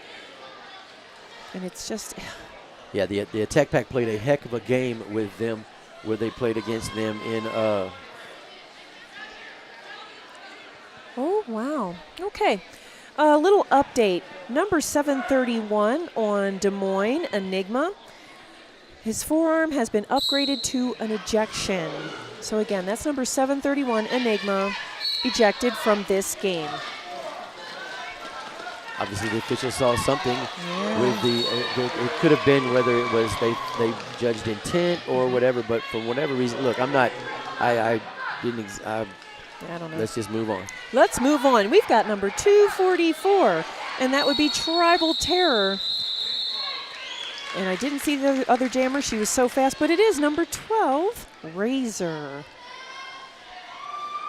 and it's just. Yeah, the attack pack played a heck of a game with them, where they played against them in. Oh, wow. Okay. A little update. Number 731 on Des Moines, Enigma. His forearm has been upgraded to an ejection. So, again, that's number 731, Enigma, ejected from this game. Obviously, the officials saw something with it could have been whether it was they judged intent or whatever, but for whatever reason, look, I don't know. Let's just move on. Let's move on. We've got number 244, and that would be Tribal Terror. And I didn't see the other jammer. She was so fast, but it is number 12, Razor.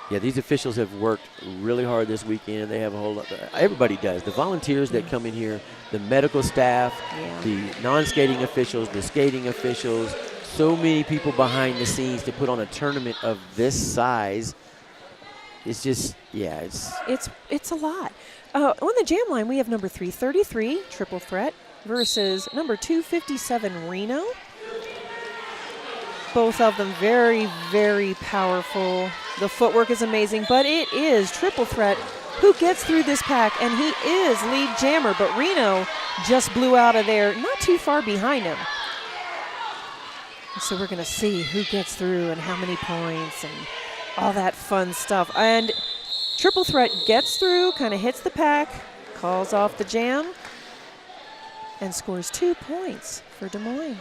Yeah, these officials have worked really hard this weekend. They have a whole lot. Everybody does. The volunteers that come in here, the medical staff, the non-skating officials, the skating officials, so many people behind the scenes to put on a tournament of this size. It's just, it's a lot. On the jam line, we have number 333, Triple Threat, versus number 257, Reno. Both of them very, very powerful. The footwork is amazing, but it is Triple Threat who gets through this pack, and he is lead jammer, but Reno just blew out of there, not too far behind him. So we're going to see who gets through and how many points and all that fun stuff. And Triple Threat gets through, kind of hits the pack, calls off the jam, and scores 2 points for Des Moines.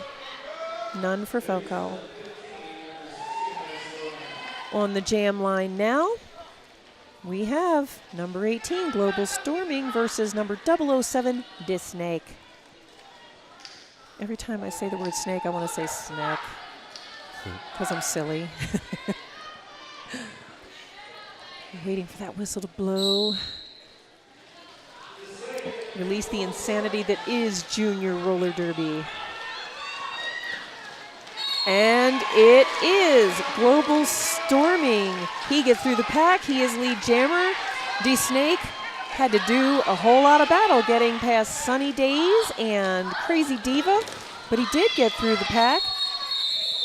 None for FOCO. On the jam line now, we have number 18, Global Storming, versus number 007, Snake. Every time I say the word snake, I want to say snack, because I'm silly. Waiting for that whistle to blow. Release the insanity that is junior roller derby. And it is Global Storming. He gets through the pack. He is lead jammer. D-Snake had to do a whole lot of battle getting past Sunny Days and Crazy Diva, but he did get through the pack.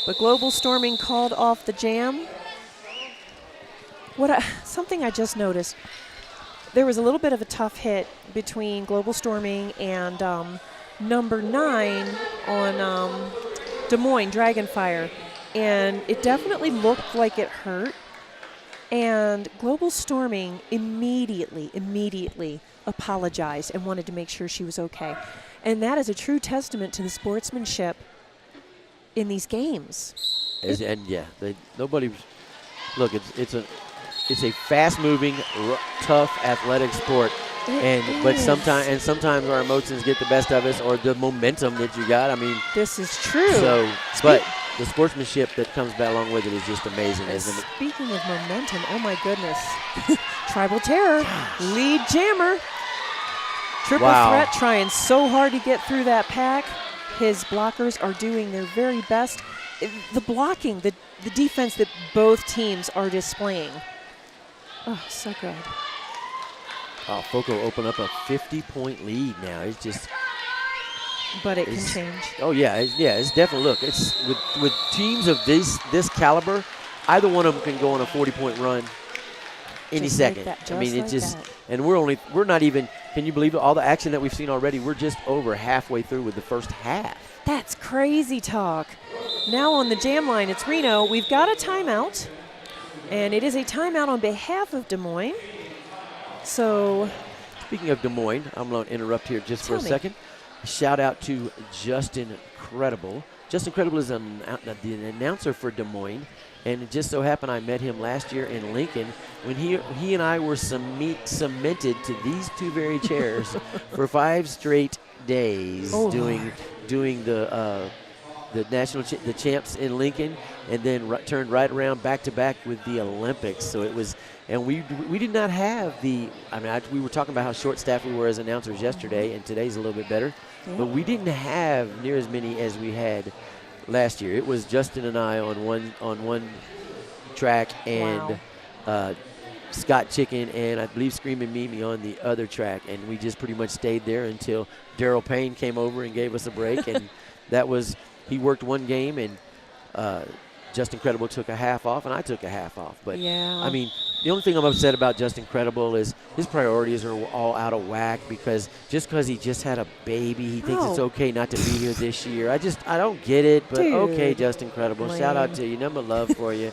But Global Storming called off the jam. Something I just noticed, there was a little bit of a tough hit between Global Storming and number 9 on Des Moines, Dragonfire, and it definitely looked like it hurt. And Global Storming immediately apologized and wanted to make sure she was okay. And that is a true testament to the sportsmanship in these games. Look, it's a fast-moving, tough, athletic sport. But sometimes our emotions get the best of us, or the momentum that you got. I mean, this is true. But the sportsmanship that comes back along with it is just amazing, isn't it? Speaking of momentum, oh my goodness. Tribal Terror, lead jammer. Triple Threat trying so hard to get through that pack. His blockers are doing their very best. The blocking, the defense that both teams are displaying. Oh, so good. Oh, FOCO open up a 50-point lead now. It's just. But it can change. Oh yeah, it's definitely. Look, it's with teams of this caliber, either one of them can go on a 40-point run any second. I mean, it's just, and we're not even. Can you believe it? All the action that we've seen already, we're just over halfway through with the first half. That's crazy talk. Now on the jam line, it's Reno. We've got a timeout, and it is a timeout on behalf of Des Moines. So, speaking of Des Moines, I'm going to interrupt here just for a second. Shout out to Justin Credible. Justin Credible is the announcer for Des Moines, and it just so happened I met him last year in Lincoln when he and I were cemented to these two very chairs for 5 straight days doing the the champs in Lincoln, and then turned right around back to back with the Olympics. So it was, and we did not have we were talking about how short staffed we were as announcers yesterday, and today's a little bit better, but we didn't have near as many as we had last year. It was Justin and I on one track, and Scott Chicken and I believe Screaming Mimi on the other track, and we just pretty much stayed there until Daryl Payne came over and gave us a break, and that was. He worked one game, and Justin Credible took a half off, and I took a half off. But, I mean, the only thing I'm upset about Justin Credible is his priorities are all out of whack, because he just had a baby, he thinks it's okay not to be here this year. I don't get it, but okay, Justin Credible. Shout out to you. Number love for you.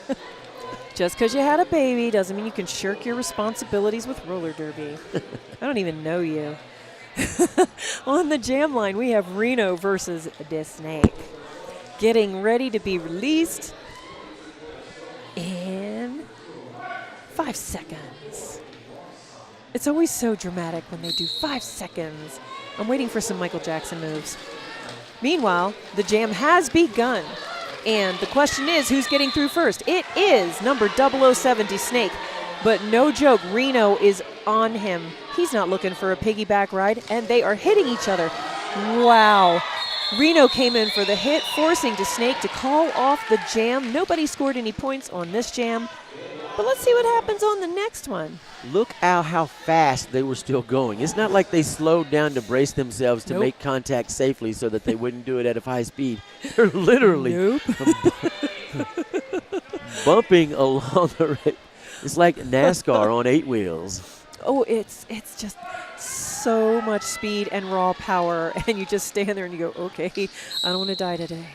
Just because you had a baby doesn't mean you can shirk your responsibilities with roller derby. I don't even know you. On the jam line, we have Reno versus the Snake. Getting ready to be released in 5 seconds. It's always so dramatic when they do 5 seconds. I'm waiting for some Michael Jackson moves. Meanwhile, the jam has begun. And the question is, who's getting through first? It is number 007 Snake. But no joke, Reno is on him. He's not looking for a piggyback ride, and they are hitting each other. Wow. Reno came in for the hit, forcing Snake to call off the jam. Nobody scored any points on this jam, But let's see what happens on the next one. Look how fast they were still going. It's not like they slowed down to brace themselves to Nope. make contact safely so that they wouldn't do it at a high speed. They're literally Nope. bumping along the road. It's like NASCAR on 8 wheels. Oh, it's just so much speed and raw power, and you just stand there and you go, okay, I don't want to die today.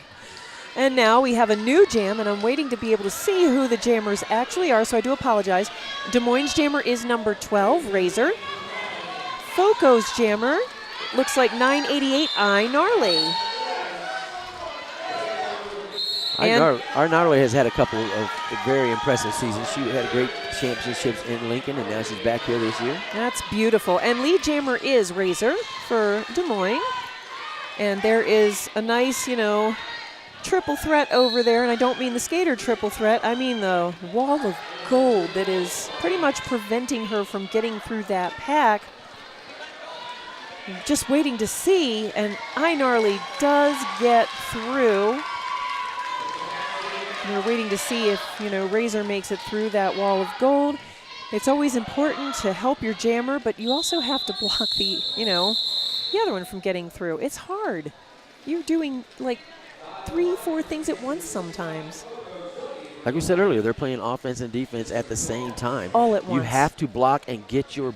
And now we have a new jam, and I'm waiting to be able to see who the jammers actually are, so I do apologize. Des Moines' jammer is number 12, Razor. FOCO's jammer looks like 988, I Gnarly. Our Gnarly has had a couple of very impressive seasons. She had great championships in Lincoln, and now she's back here this year. That's beautiful. And lead jammer is Razor for Des Moines. And there is a nice, triple threat over there. And I don't mean the skater triple threat. I mean the wall of gold that is pretty much preventing her from getting through that pack. Just waiting to see. And I Gnarly does get through. We're waiting to see if, Razor makes it through that wall of gold. It's always important to help your jammer, but you also have to block the other one from getting through. It's hard. You're doing like 3-4 things at once sometimes. Like we said earlier, they're playing offense and defense at the same time. All at once. You have to block and get your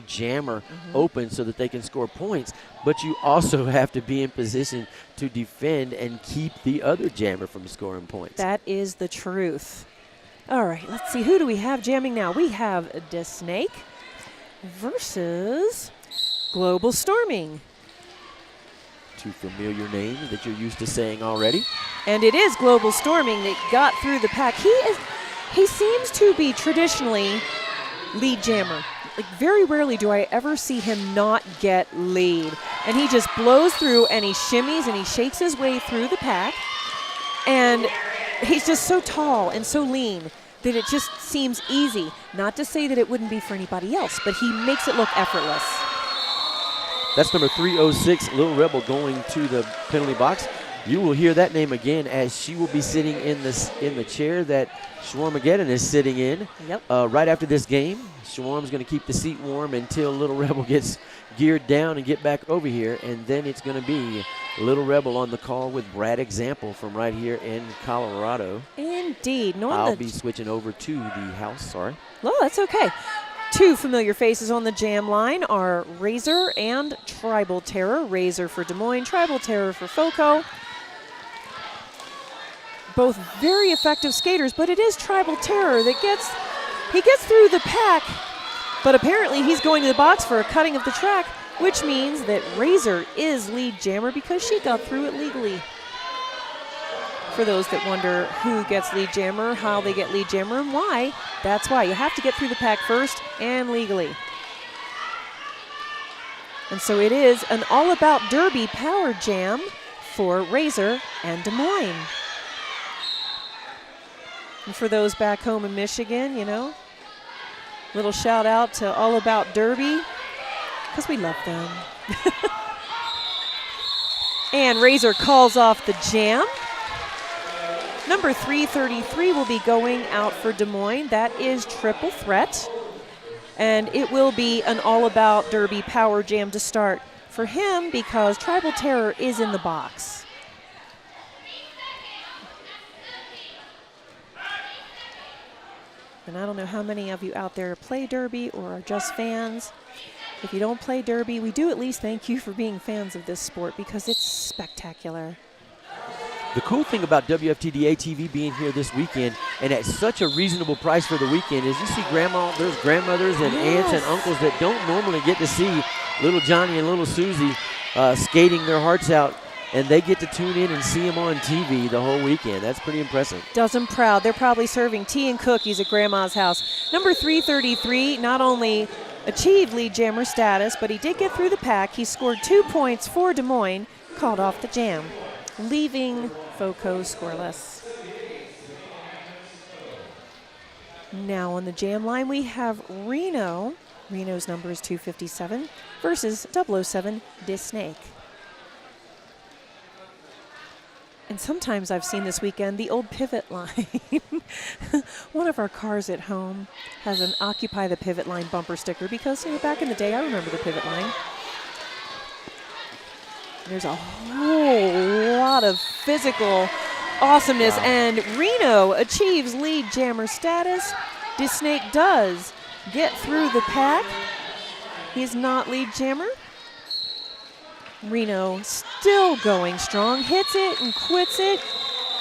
jammer open so that they can score points, but you also have to be in position to defend and keep the other jammer from scoring points. That is the truth. All right, let's see. Who do we have jamming now? We have DeSnake versus Global Storming. Two familiar names that you're used to saying already. And it is Global Storming that got through the pack. He seems to be traditionally lead jammer. Like, very rarely do I ever see him not get lead. And he just blows through and he shimmies and he shakes his way through the pack. And he's just so tall and so lean that it just seems easy. Not to say that it wouldn't be for anybody else, but he makes it look effortless. That's number 306, Little Rebel, going to the penalty box. You will hear that name again as she will be sitting in the chair that Schwarmageddon is sitting in. Yep. Right after this game. Schwarm's going to keep the seat warm until Little Rebel gets geared down and get back over here, and then it's going to be Little Rebel on the call with Brad Example from right here in Colorado. Indeed. I'll be switching over to the house, sorry. Oh, that's okay. Two familiar faces on the jam line are Razor and Tribal Terror. Razor for Des Moines, Tribal Terror for FOCO. Both very effective skaters, but it is Tribal Terror that gets through the pack, but apparently he's going to the box for a cutting of the track, which means that Razor is lead jammer because she got through it legally. For those that wonder who gets lead jammer, how they get lead jammer, and why, that's why. You have to get through the pack first and legally. And so it is an all-about derby power jam for Razor and Des Moines. And for those back home in Michigan, little shout out to All About Derby, because we love them. And Razor calls off the jam. Number 333 will be going out for Des Moines. That is Triple Threat. And it will be an All About Derby power jam to start for him because Tribal Terror is in the box. And I don't know how many of you out there play Derby or are just fans. If you don't play Derby, we do at least thank you for being fans of this sport because it's spectacular. The cool thing about WFTDA TV being here this weekend and at such a reasonable price for the weekend is you see there's grandmothers and aunts and uncles that don't normally get to see little Johnny and little Susie skating their hearts out, and they get to tune in and see them on TV the whole weekend. That's pretty impressive. Does them proud. They're probably serving tea and cookies at Grandma's house. Number 333 not only achieved lead jammer status, but he did get through the pack. He scored 2 points for Des Moines, called off the jam, leaving FOCO scoreless. Now on the jam line we have Reno. Reno's number is 257 versus 007 DeSnake. And sometimes I've seen this weekend the old pivot line. One of our cars at home has an Occupy the Pivot Line bumper sticker because, back in the day, I remember the pivot line. There's a whole lot of physical awesomeness, and Reno achieves lead jammer status. DeSnake does get through the pack. He's not lead jammer. Reno still going strong, hits it and quits it,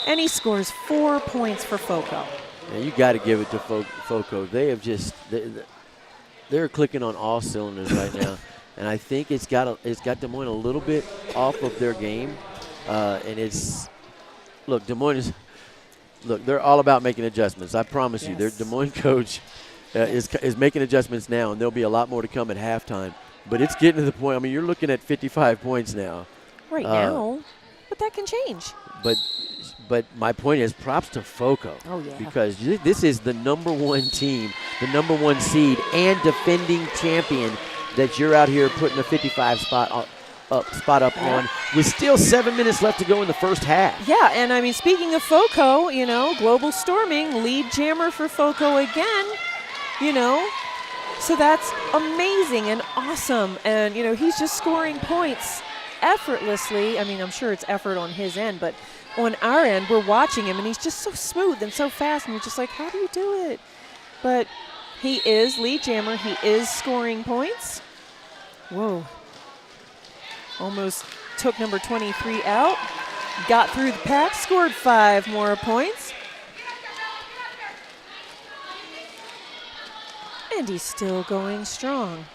and he scores 4 points for FOCO. Yeah, you got to give it to FOCO. They have just they're clicking on all cylinders right now, and I think it's got Des Moines a little bit off of their game, and it's Des Moines they're all about making adjustments. I promise you, their Des Moines coach is making adjustments now, and there'll be a lot more to come at halftime. But it's getting to the point. I mean, you're looking at 55 points now. Right now, but that can change. But my point is, props to FOCO. Oh, yeah. Because this is the #1 team, the #1 seed, and defending champion that you're out here putting a 55 spot up on with still 7 minutes left to go in the first half. Yeah, and I mean, speaking of FOCO, global storming, lead jammer for FOCO again, So that's amazing and awesome. And, he's just scoring points effortlessly. I mean, I'm sure it's effort on his end, but on our end, we're watching him, and he's just so smooth and so fast, and you're just like, how do you do it? But he is lead jammer. He is scoring points. Whoa. Almost took number 23 out. Got through the pack, scored 5 more points. And he's still going strong.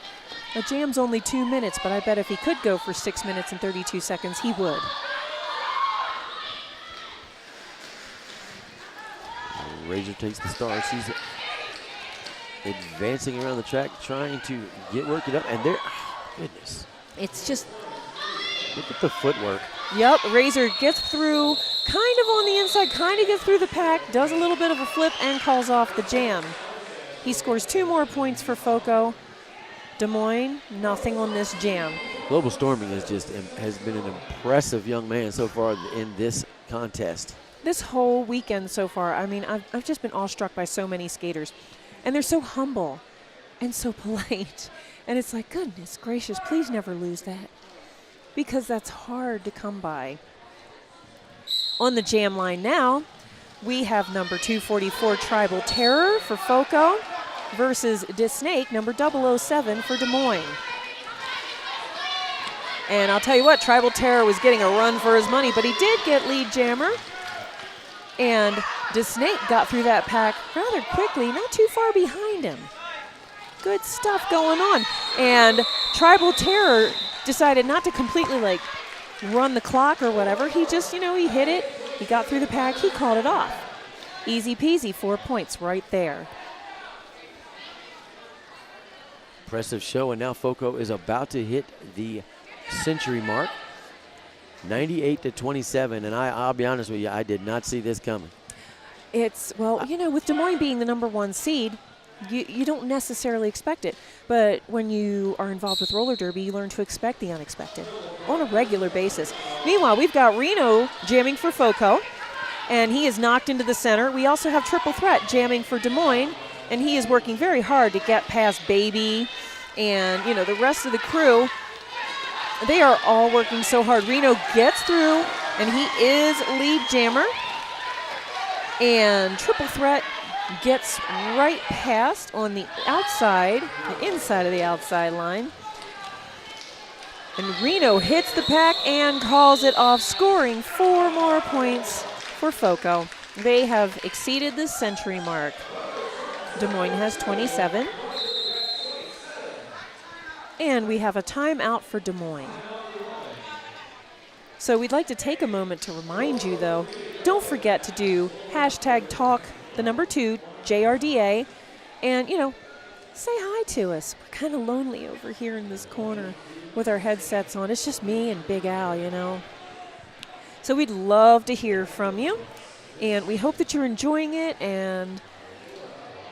The jam's only 2 minutes, but I bet if he could go for 6 minutes and 32 seconds, he would. Razor takes the start. She's advancing around the track, trying to get worked up. And goodness. It's just. Look at the footwork. Yep, Razor gets through, kind of on the inside, kind of gets through the pack, does a little bit of a flip, and calls off the jam. He scores 2 more points for FOCO. Des Moines, nothing on this jam. Global Storming has been an impressive young man so far in this contest. This whole weekend so far, I mean, I've just been awestruck by so many skaters. And they're so humble and so polite. And it's like, goodness gracious, please never lose that. Because that's hard to come by. On the jam line now, we have number 244 Tribal Terror for FOCO versus DeSnake, number 007 for Des Moines. And I'll tell you what, Tribal Terror was getting a run for his money, but he did get lead jammer. And DeSnake got through that pack rather quickly, not too far behind him. Good stuff going on. And Tribal Terror decided not to completely run the clock or whatever. He just, he hit it. He got through the pack. He called it off. Easy peasy, 4 points right there. Impressive show, and now FOCO is about to hit the century mark. 98-27, and I'll be honest with you, I did not see this coming. It's, with Des Moines being the #1 seed, you don't necessarily expect it. But when you are involved with roller derby, you learn to expect the unexpected on a regular basis. Meanwhile, we've got Reno jamming for FOCO, and he is knocked into the center. We also have Triple Threat jamming for Des Moines, and he is working very hard to get past Baby and, the rest of the crew. They are all working so hard. Reno gets through, and he is lead jammer. And Triple Threat gets right past on the outside, the inside of the outside line. And Reno hits the pack and calls it off, scoring 4 more points for FOCO. They have exceeded the century mark. Des Moines has 27. And we have a timeout for Des Moines. So we'd like to take a moment to remind you, though, don't forget to do #talk2 JRDA, and, say hi to us. We're kind of lonely over here in this corner with our headsets on. It's just me and Big Al, So we'd love to hear from you, and we hope that you're enjoying it, and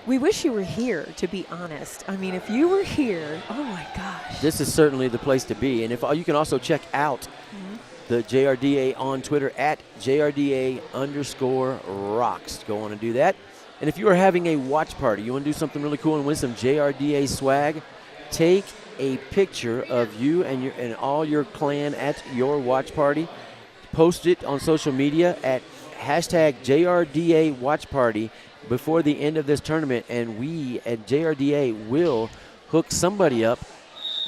we wish you were here, to be honest. I mean, if you were here, oh my gosh. This is certainly the place to be, and if you can also check out the JRDA on Twitter at JRDA_rocks. Go on and do that. And if you are having a watch party, you want to do something really cool and win some JRDA swag, take a picture of you and all your clan at your watch party. Post it on social media at hashtag JRDA watch party before the end of this tournament, and we at JRDA will hook somebody up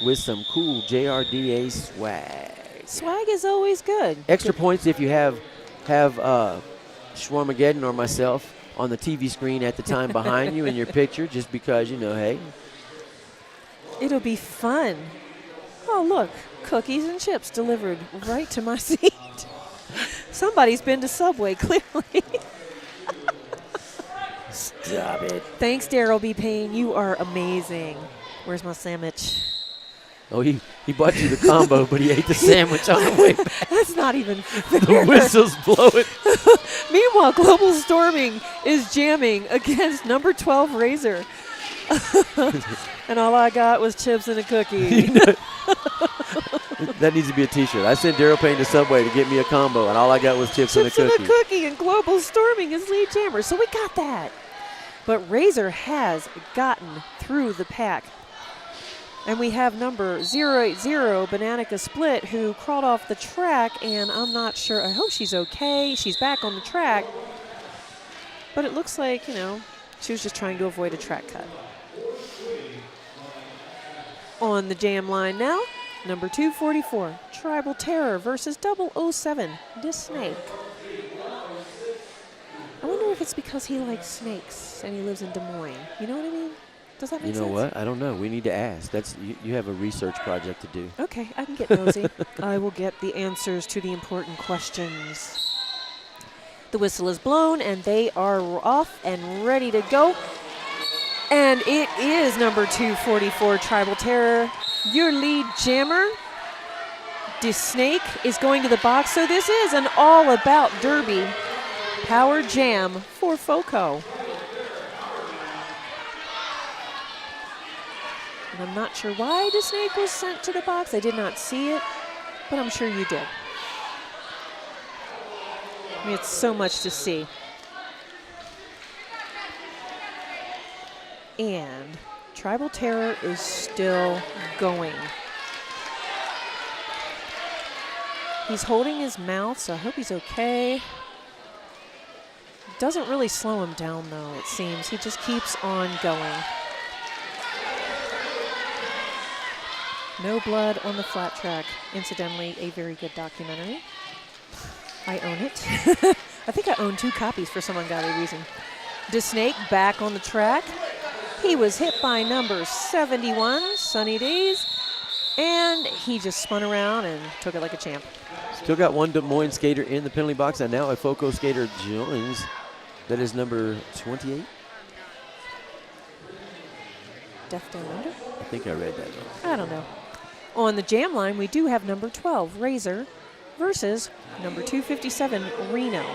with some cool JRDA swag. Swag is always good. Extra points if you have Schwarmageddon or myself on the TV screen at the time behind you in your picture, just because, hey. It'll be fun. Oh, look, cookies and chips delivered right to my seat. Somebody's been to Subway, clearly. Stop it. Thanks, Daryl B. Payne. You are amazing. Where's my sandwich? Oh, he bought you the combo, but he ate the sandwich on the way back. That's not even fair. The whistle's blowing. Meanwhile, Global Storming is jamming against number 12 Razor. And all I got was chips and a cookie. That needs to be a T-shirt. I sent Daryl Payne to Subway to get me a combo, and all I got was chips and a cookie. Chips and a cookie, and Global Storming is lead jammer. So we got that. But Razor has gotten through the pack. And we have number 080, Bananica Split, who crawled off the track, and I'm not sure. I hope she's okay. She's back on the track. But it looks like, she was just trying to avoid a track cut. On the jam line now, number 244, Tribal Terror versus 007, this snake. I wonder if it's because he likes snakes and he lives in Des Moines. You know what I mean? Does that make sense? You know what? I don't know. We need to ask. You have a research project to do. Okay, I can get nosy. I will get the answers to the important questions. The whistle is blown, and they are off and ready to go. And it is number 244, Tribal Terror, your lead jammer. The snake is going to the box, so this is an all-about derby power jam for FOCO. And I'm not sure why the snake was sent to the box. I did not see it, but I'm sure you did. I mean, it's so much to see. And Tribal Terror is still going. He's holding his mouth, so I hope he's okay. Doesn't really slow him down, though, it seems. He just keeps on going. No Blood on the Flat Track. Incidentally, a very good documentary. I own it. I think I own 2 copies for some ungodly reason. DeSnake back on the track. He was hit by number 71, Sunny Days, and he just spun around and took it like a champ. Still got one Des Moines skater in the penalty box, and now a FOCO skater joins. That is number 28. Deaf Down Under? I think I read that wrong. I don't know. On the jam line, we do have number 12, Razor, versus number 257, Reno.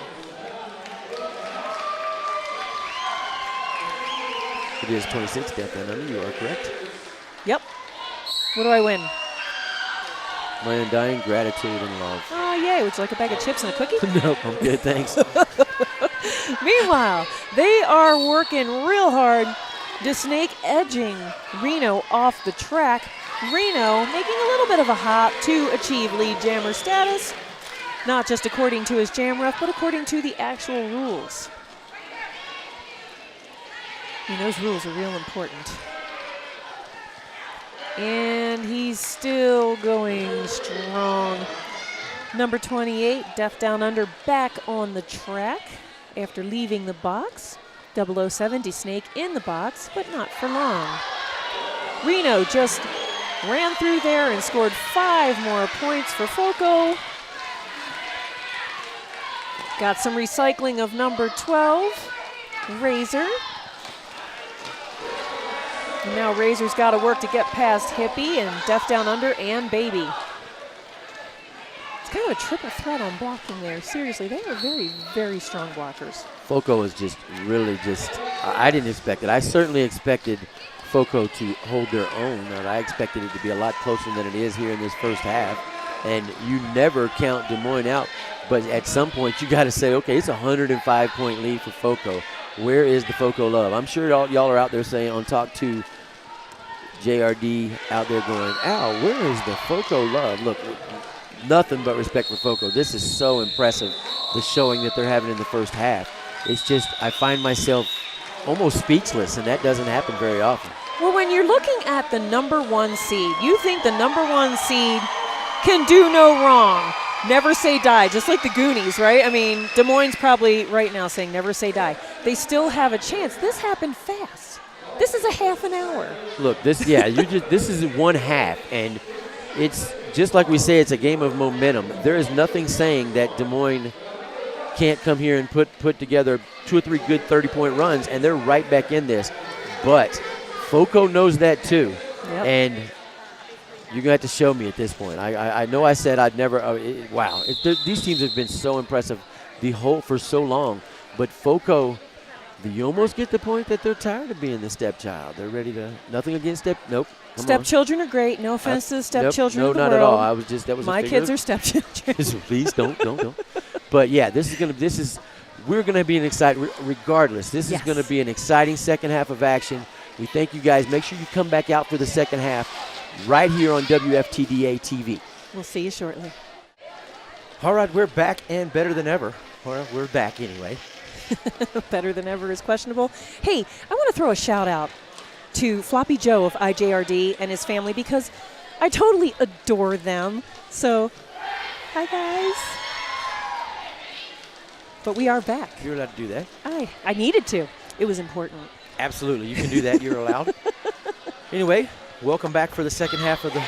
It is 26, Death Down Under. You are correct. Yep. What do I win? My undying gratitude and love. Oh, yay. Would you like a bag of chips and a cookie? Nope, I'm good, thanks. Meanwhile, they are working real hard. DeSnake edging Reno off the track. Reno making a little bit of a hop to achieve lead jammer status. Not just according to his jam ref, but according to the actual rules. And those rules are real important. And he's still going strong. Number 28, Deaf Down Under, back on the track after leaving the box. 007, DeSnake in the box, but not for long. Reno just ran through there and scored 5 more points for FOCO. Got some recycling of number 12, Razor. And now Razor's got to work to get past Hippie and Deaf Down Under and Baby. It's kind of a triple threat on blocking there. Seriously, they are very, very strong blockers. FOCO is just really I didn't expect it. I certainly expected FOCO to hold their own. And I expected it to be a lot closer than it is here in this first half. and you never count Des Moines out. But at some point, you got to say, okay, it's a 105-point lead for FOCO. Where is the FOCO love? I'm sure y'all are out there saying on Talk 2, JRD out there going, Al, where is the FOCO love? Look, nothing but respect for FOCO. This is so impressive, the showing that they're having in the first half. It's just, I find myself almost speechless, and that doesn't happen very often. Well, when you're looking at the number 1 seed, you think the number 1 seed can do no wrong. Never say die, just like the Goonies, right? I mean, Des Moines probably right now saying never say die. They still have a chance. This happened fast. This is a half an hour. Look, this is one half, and it's just like we say, it's a game of momentum. There is nothing saying that Des Moines can't come here and put together 2 or 3 good 30-point runs, and they're right back in this. But FOCO knows that too, and you're going to have to show me at this point. I know I said I'd never wow. These teams have been so impressive for so long, but FOCO, you almost get the point that they're tired of being the stepchild. They're ready to, nothing against nope. Stepchildren are great. No offense to the stepchildren nope, of the not world. at all. I was just, that was my kids are stepchildren. Please don't. But yeah, we're going to be an exciting, regardless, this is going to be an exciting second half of action. We thank you guys. Make sure you come back out for the second half right here on WFTDA TV. We'll see you shortly. All right, we're back and better than ever. Well, we're back anyway. Better than ever is questionable. Hey, I want to throw a shout out to Floppy Joe of IJRD and his family because I totally adore them. So, hi guys. But we are back. You're allowed to do that. I needed to. It was important. Absolutely. You can do that. You're allowed. Anyway, welcome back for the second half of the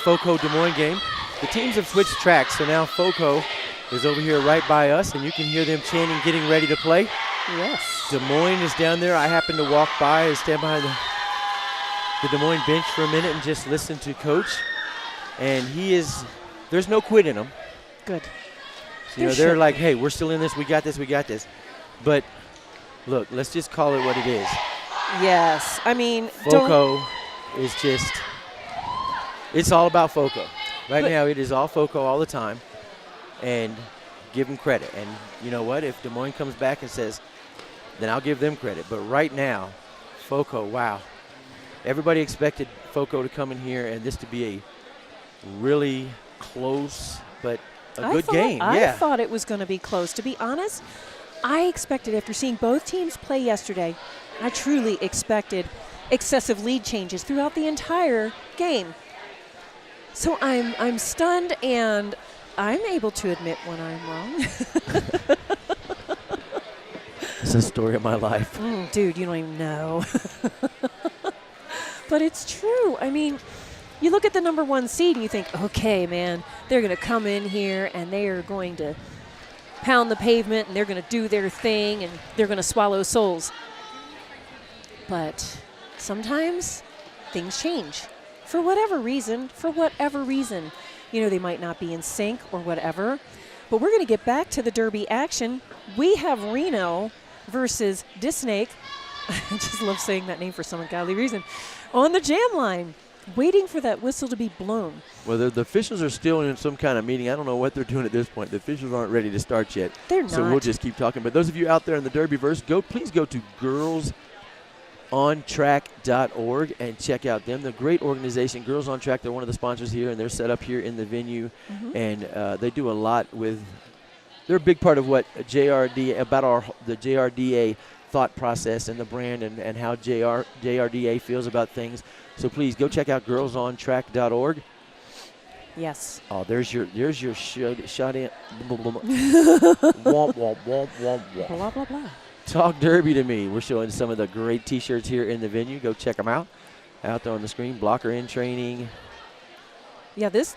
FOCO Des Moines game. The teams have switched tracks, so now FOCO is over here right by us, and you can hear them chanting, getting ready to play. Yes. Des Moines is down there. I happen to walk by and stand behind the Des Moines bench for a minute and just listen to Coach. And there's no quit in him. Good. So, they're like, hey, we're still in this. We got this. But, look, let's just call it what it is. Yes. I mean, FOCO is just, it's all about FOCO. Right now, it is all FOCO all the time. And give them credit. And you know what? If Des Moines comes back and says, then I'll give them credit. But right now, FOCO, wow. Everybody expected FOCO to come in here and this to be a really close but a good game. I thought it was going to be close. To be honest, I expected, after seeing both teams play yesterday, I truly expected excessive lead changes throughout the entire game. So I'm stunned, and I'm able to admit when I'm wrong. It's the story of my life. Dude, you don't even know. But it's true. I mean, you look at the number 1 seed and you think, okay, man, they're going to come in here and they are going to pound the pavement and they're going to do their thing and they're going to swallow souls. But sometimes things change for whatever reason. You know, they might not be in sync or whatever. But we're going to get back to the Derby action. We have Reno versus Disnake. I just love saying that name for some ungodly reason. On the jam line, waiting for that whistle to be blown. Well, the officials are still in some kind of meeting. I don't know what they're doing at this point. The officials aren't ready to start yet. They're not. So we'll just keep talking. But those of you out there in the Derbyverse, please go to girlsontrack.org and check out them. They're a great organization. Girls on Track, they're one of the sponsors here, and they're set up here in the venue. Mm-hmm. And they do a lot with – they're a big part of what the JRDA thought process and the brand and how JRDA feels about things. So please go check out girlsontrack.org. Yes. Oh, there's your shot in. Womp, womp, womp, womp, womp. Blah, blah, blah. Talk Derby to me. We're showing some of the great T-shirts here in the venue. Go check them out. Out there on the screen. Blocker in training. Yeah, this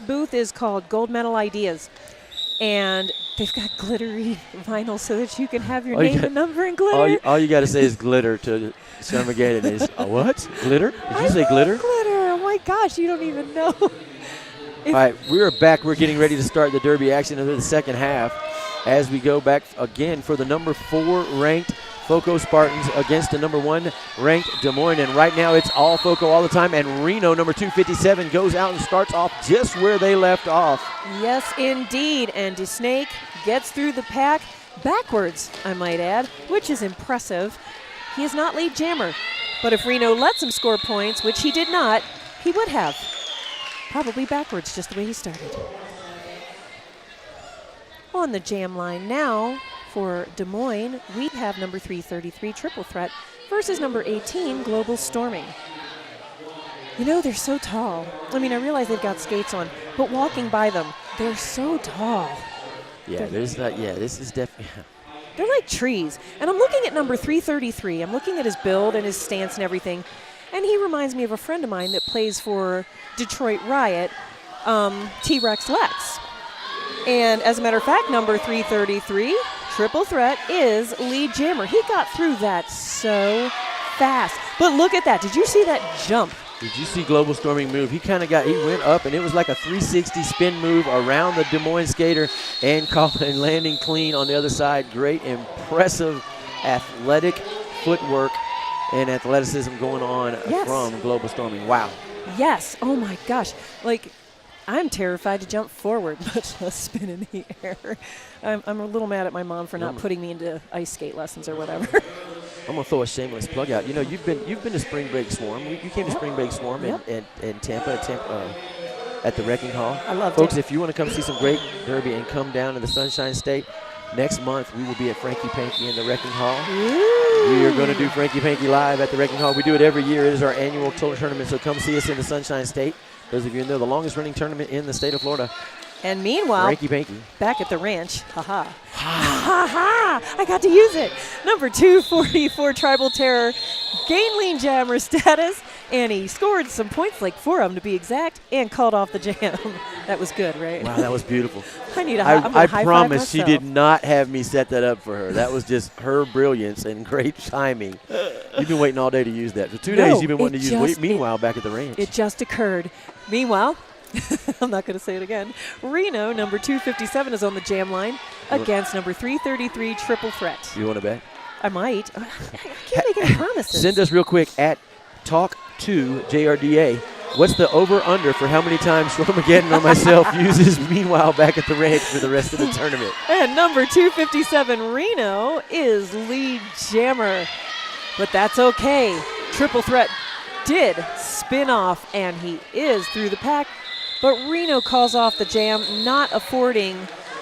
booth is called Gold Medal Ideas. And they've got glittery vinyl so that you can have your name and number in glitter. All you got to say is glitter to Shermageddon is, what? Glitter? Did you say glitter? Glitter. Oh, my gosh, you don't even know. All right, we're back. We're getting ready to start the Derby action into the second half as we go back again for the number 4 ranked FOCO Spartans against the number 1 ranked Des Moines. And right now it's all FOCO all the time. And Reno, number 257, goes out and starts off just where they left off. Yes, indeed. And DeSnake gets through the pack backwards, I might add, which is impressive. He is not lead jammer. But if Reno lets him score points, which he did not, he would have. Probably backwards, just the way he started. On the jam line now for Des Moines, we have number 333, Triple Threat, versus number 18, Global Storming. You know, they're so tall. I mean, I realize they've got skates on, but walking by them, they're so tall. Yeah, this is definitely... They're like trees. And I'm looking at number 333. I'm looking at his build and his stance and everything. And he reminds me of a friend of mine that plays for Detroit Riot, T-Rex Lex. And as a matter of fact, number 333, Triple Threat, is lead jammer. He got through that so fast. But look at that. Did you see that jump? Did you see Global Storming move? He went up, and it was like a 360 spin move around the Des Moines skater and landing clean on the other side. Great, impressive, athletic footwork and athleticism going on from Global Storming. Wow. Yes. Oh, my gosh. Like, I'm terrified to jump forward, much less spin in the air. I'm a little mad at my mom for not putting me into ice skate lessons or whatever. I'm gonna throw a shameless plug out. You know, you've been to Spring Break Swarm. You came to Spring Break Swarm in Tampa at the Wrecking Hall. I loved Folks, it. if you want to come see some great derby and come down to the Sunshine State, next month we will be at Frankie Panky in the Wrecking Hall. Ooh. We are going to do Frankie Panky live at the Wrecking Hall. We do it every year. It is our annual tournament, so come see us in the Sunshine State. Those of you know, the longest running tournament in the state of Florida. And meanwhile, Frankie Panky. back at the ranch, ha-ha. Ha-ha, I got to use it. Number 244, Tribal Terror, gained lead jammer status, and he scored some points, like 4 of them to be exact, and called off the jam. That was good, right? Wow, that was beautiful. I promise she did not have me set that up for her. That was just her brilliance and great timing. You've been waiting all day to use that. For 2 days you've been wanting to use it. Meanwhile, back at the ranch. It just occurred. Meanwhile, I'm not going to say it again. Reno, number 257, is on the jam line against number 333, Triple Threat. You want to bet? I might. I can't make any promises. Send us real quick at Talk2JRDA. What's the over-under for how many times Stormageddon or myself uses Meanwhile back at the ranch for the rest of the tournament? And number 257, Reno, is lead jammer. But that's okay. Triple Threat did spin off, and he is through the pack. But Reno calls off the jam, not affording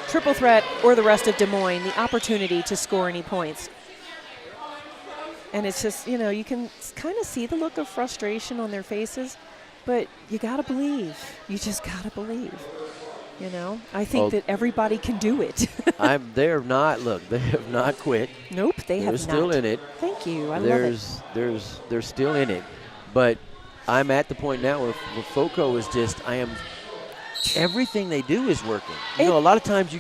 Triple Threat or the rest of Des Moines the opportunity to score any points. And it's just, you know, you can kind of see the look of frustration on their faces, but you got to believe. You just got to believe. You know, I think that everybody can do it. They have not quit. Nope, they have not. They're still in it. Thank you. I love it. They're still in it. But I'm at the point now where FOCO is just, everything they do is working. You know, a lot of times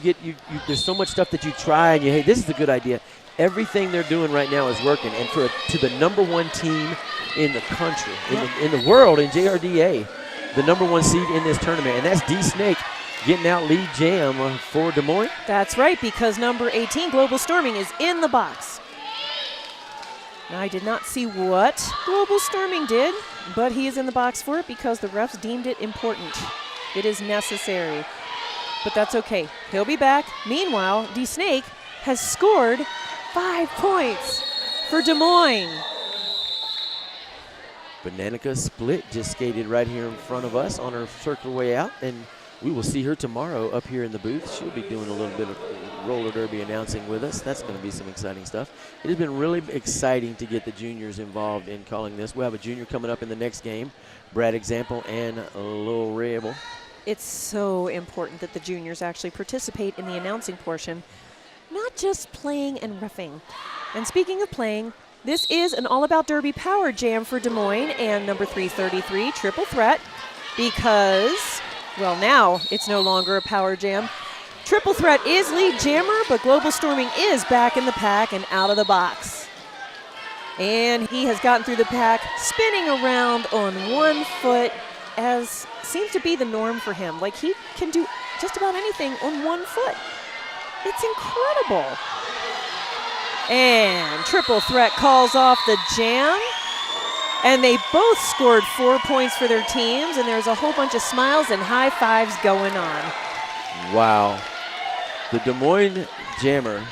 there's so much stuff that you try and hey, this is a good idea. Everything they're doing right now is working. And to the number 1 team in the country, in the world, in JRDA, the number 1 seed in this tournament, and that's DeSnake getting out lead jam for Des Moines. That's right, because number 18, Global Storming, is in the box. Now, I did not see what Global Storming did, but he is in the box for it because the refs deemed it important. It is necessary. But that's okay. He'll be back. Meanwhile, DeSnake has scored 5 points for Des Moines. Bananica Split just skated right here in front of us on her circle way out, and we will see her tomorrow up here in the booth. She'll be doing a little bit of roller derby announcing with us. That's going to be some exciting stuff. It has been really exciting to get the juniors involved in calling this. We'll have a junior coming up in the next game, Brad Example and Lil Rebel. It's so important that the juniors actually participate in the announcing portion, not just playing and reffing. And speaking of playing, this is an all-about derby power jam for Des Moines and number 333, Triple Threat, because, well, now it's no longer a power jam. Triple Threat is lead jammer, but Global Storming is back in the pack and out of the box. And he has gotten through the pack, spinning around on 1 foot, as seems to be the norm for him. Like, he can do just about anything on 1 foot. It's incredible. And triple threat calls off the jam. And they both scored 4 points for their teams, and there's a whole bunch of smiles and high fives going on. Wow. The Des Moines jammer,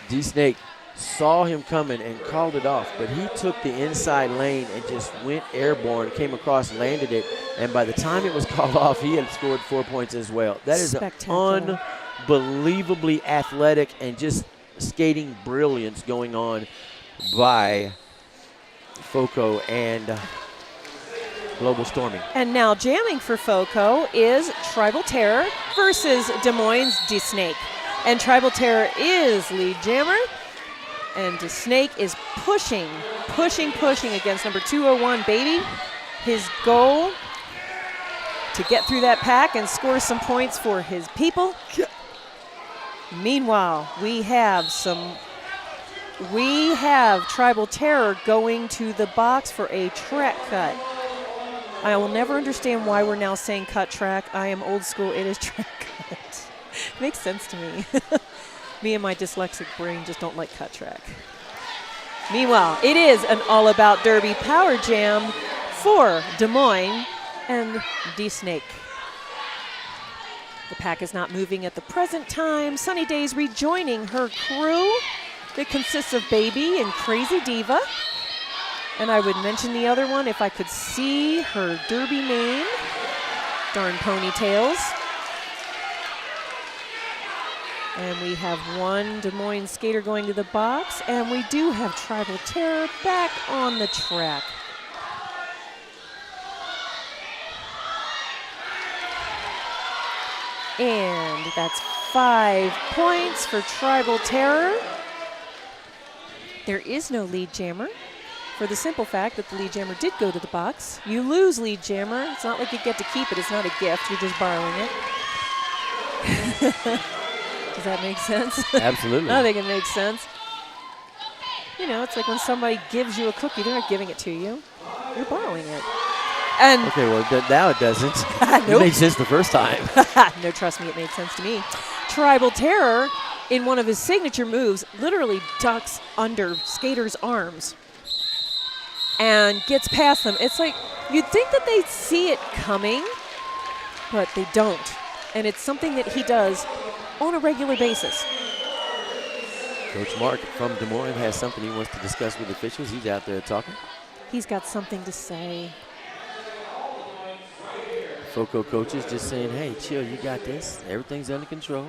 D-Snake, saw him coming and called it off, but he took the inside lane and just went airborne, came across, landed it, and by the time it was called off, he had scored 4 points as well. That is unbelievably athletic and just skating brilliance going on by FOCO and Global Storming. And now jamming for FOCO is Tribal Terror versus Des Moines D-Snake. And Tribal Terror is lead jammer. And DeSnake is pushing against number 201, Baby. His goal to get through that pack and score some points for his people. Meanwhile, we have Tribal Terror going to the box for a track cut. I will never understand why we're now saying cut track. I am old school. It is track cut. Makes sense to me. Me and my dyslexic brain just don't like cut track. Meanwhile, it is an all-about derby power jam for Des Moines and D-Snake. The pack is not moving at the present time. Sunny Day's rejoining her crew. It consists of Baby and Crazy Diva. And I would mention the other one if I could see her derby name. Darn ponytails. And we have one Des Moines skater going to the box, and we do have Tribal Terror back on the track. And that's 5 points for Tribal Terror. There is no lead jammer for the simple fact that the lead jammer did go to the box. You lose lead jammer. It's not like you get to keep it. It's not a gift. You're just borrowing it. Does that make sense? Absolutely. I think it makes sense. You know, it's like when somebody gives you a cookie, they're not giving it to you. You're borrowing it. And okay, well, now it doesn't. Nope. It made sense the first time. No, trust me, it made sense to me. Tribal Terror, in one of his signature moves, literally ducks under skaters' arms and gets past them. It's like you'd think that they'd see it coming, but they don't. And it's something that he does on a regular basis. Coach Mark from Des Moines has something he wants to discuss with officials. He's out there talking. He's got something to say. FOCO coaches just saying, hey, chill, you got this. Everything's under control.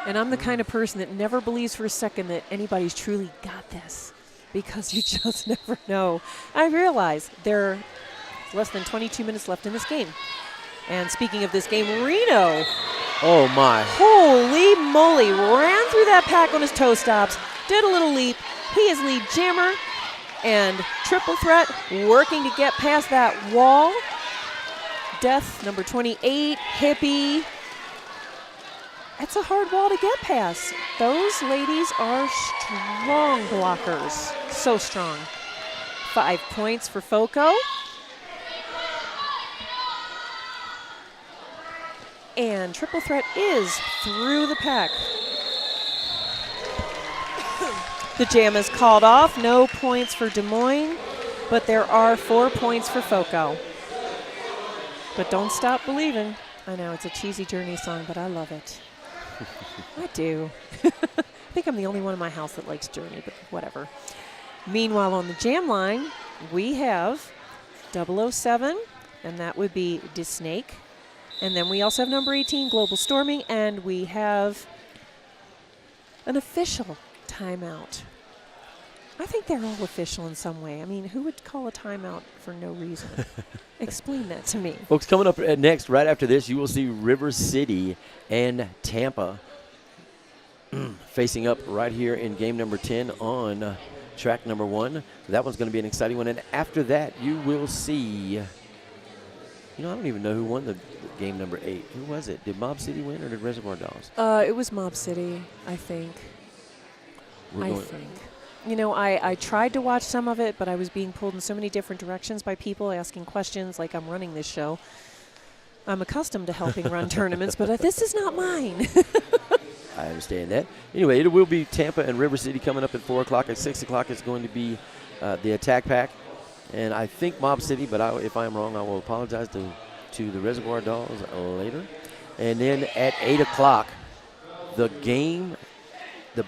And I'm the kind of person that never believes for a second that anybody's truly got this, because you just never know. I realize there are less than 22 minutes left in this game. And speaking of this game, Reno. Oh, my. Holy moly. Ran through that pack on his toe stops. Did a little leap. He is lead jammer. And triple threat working to get past that wall. Death, number 28, Hippie. That's a hard wall to get past. Those ladies are strong blockers. So strong. 5 points for FOCO. And triple threat is through the pack. The jam is called off. No points for Des Moines, but there are 4 points for FOCO. But don't stop believing. I know it's a cheesy Journey song, but I love it. I do. I think I'm the only one in my house that likes Journey, but whatever. Meanwhile, on the jam line, we have 007, and that would be DeSnake. And then we also have number 18, Global Storming, and we have an official timeout. I think they're all official in some way. I mean, who would call a timeout for no reason? Explain that to me. Folks, coming up next, right after this, you will see River City and Tampa facing up right here in game number 10 on track number 1. That one's going to be an exciting one. And after that, you will see, I don't even know who won the game number 8. Who was it? Did Mob City win or did Reservoir Dogs? It was Mob City, I think. I tried to watch some of it, but I was being pulled in so many different directions by people asking questions like I'm running this show. I'm accustomed to helping run tournaments, but this is not mine. I understand that. Anyway, it will be Tampa and River City coming up at 4 o'clock. At 6 o'clock, it's going to be the Attack Pack. And I think Mob City, but if I'm wrong, I will apologize to the Reservoir Dogs later. And then at 8 o'clock, the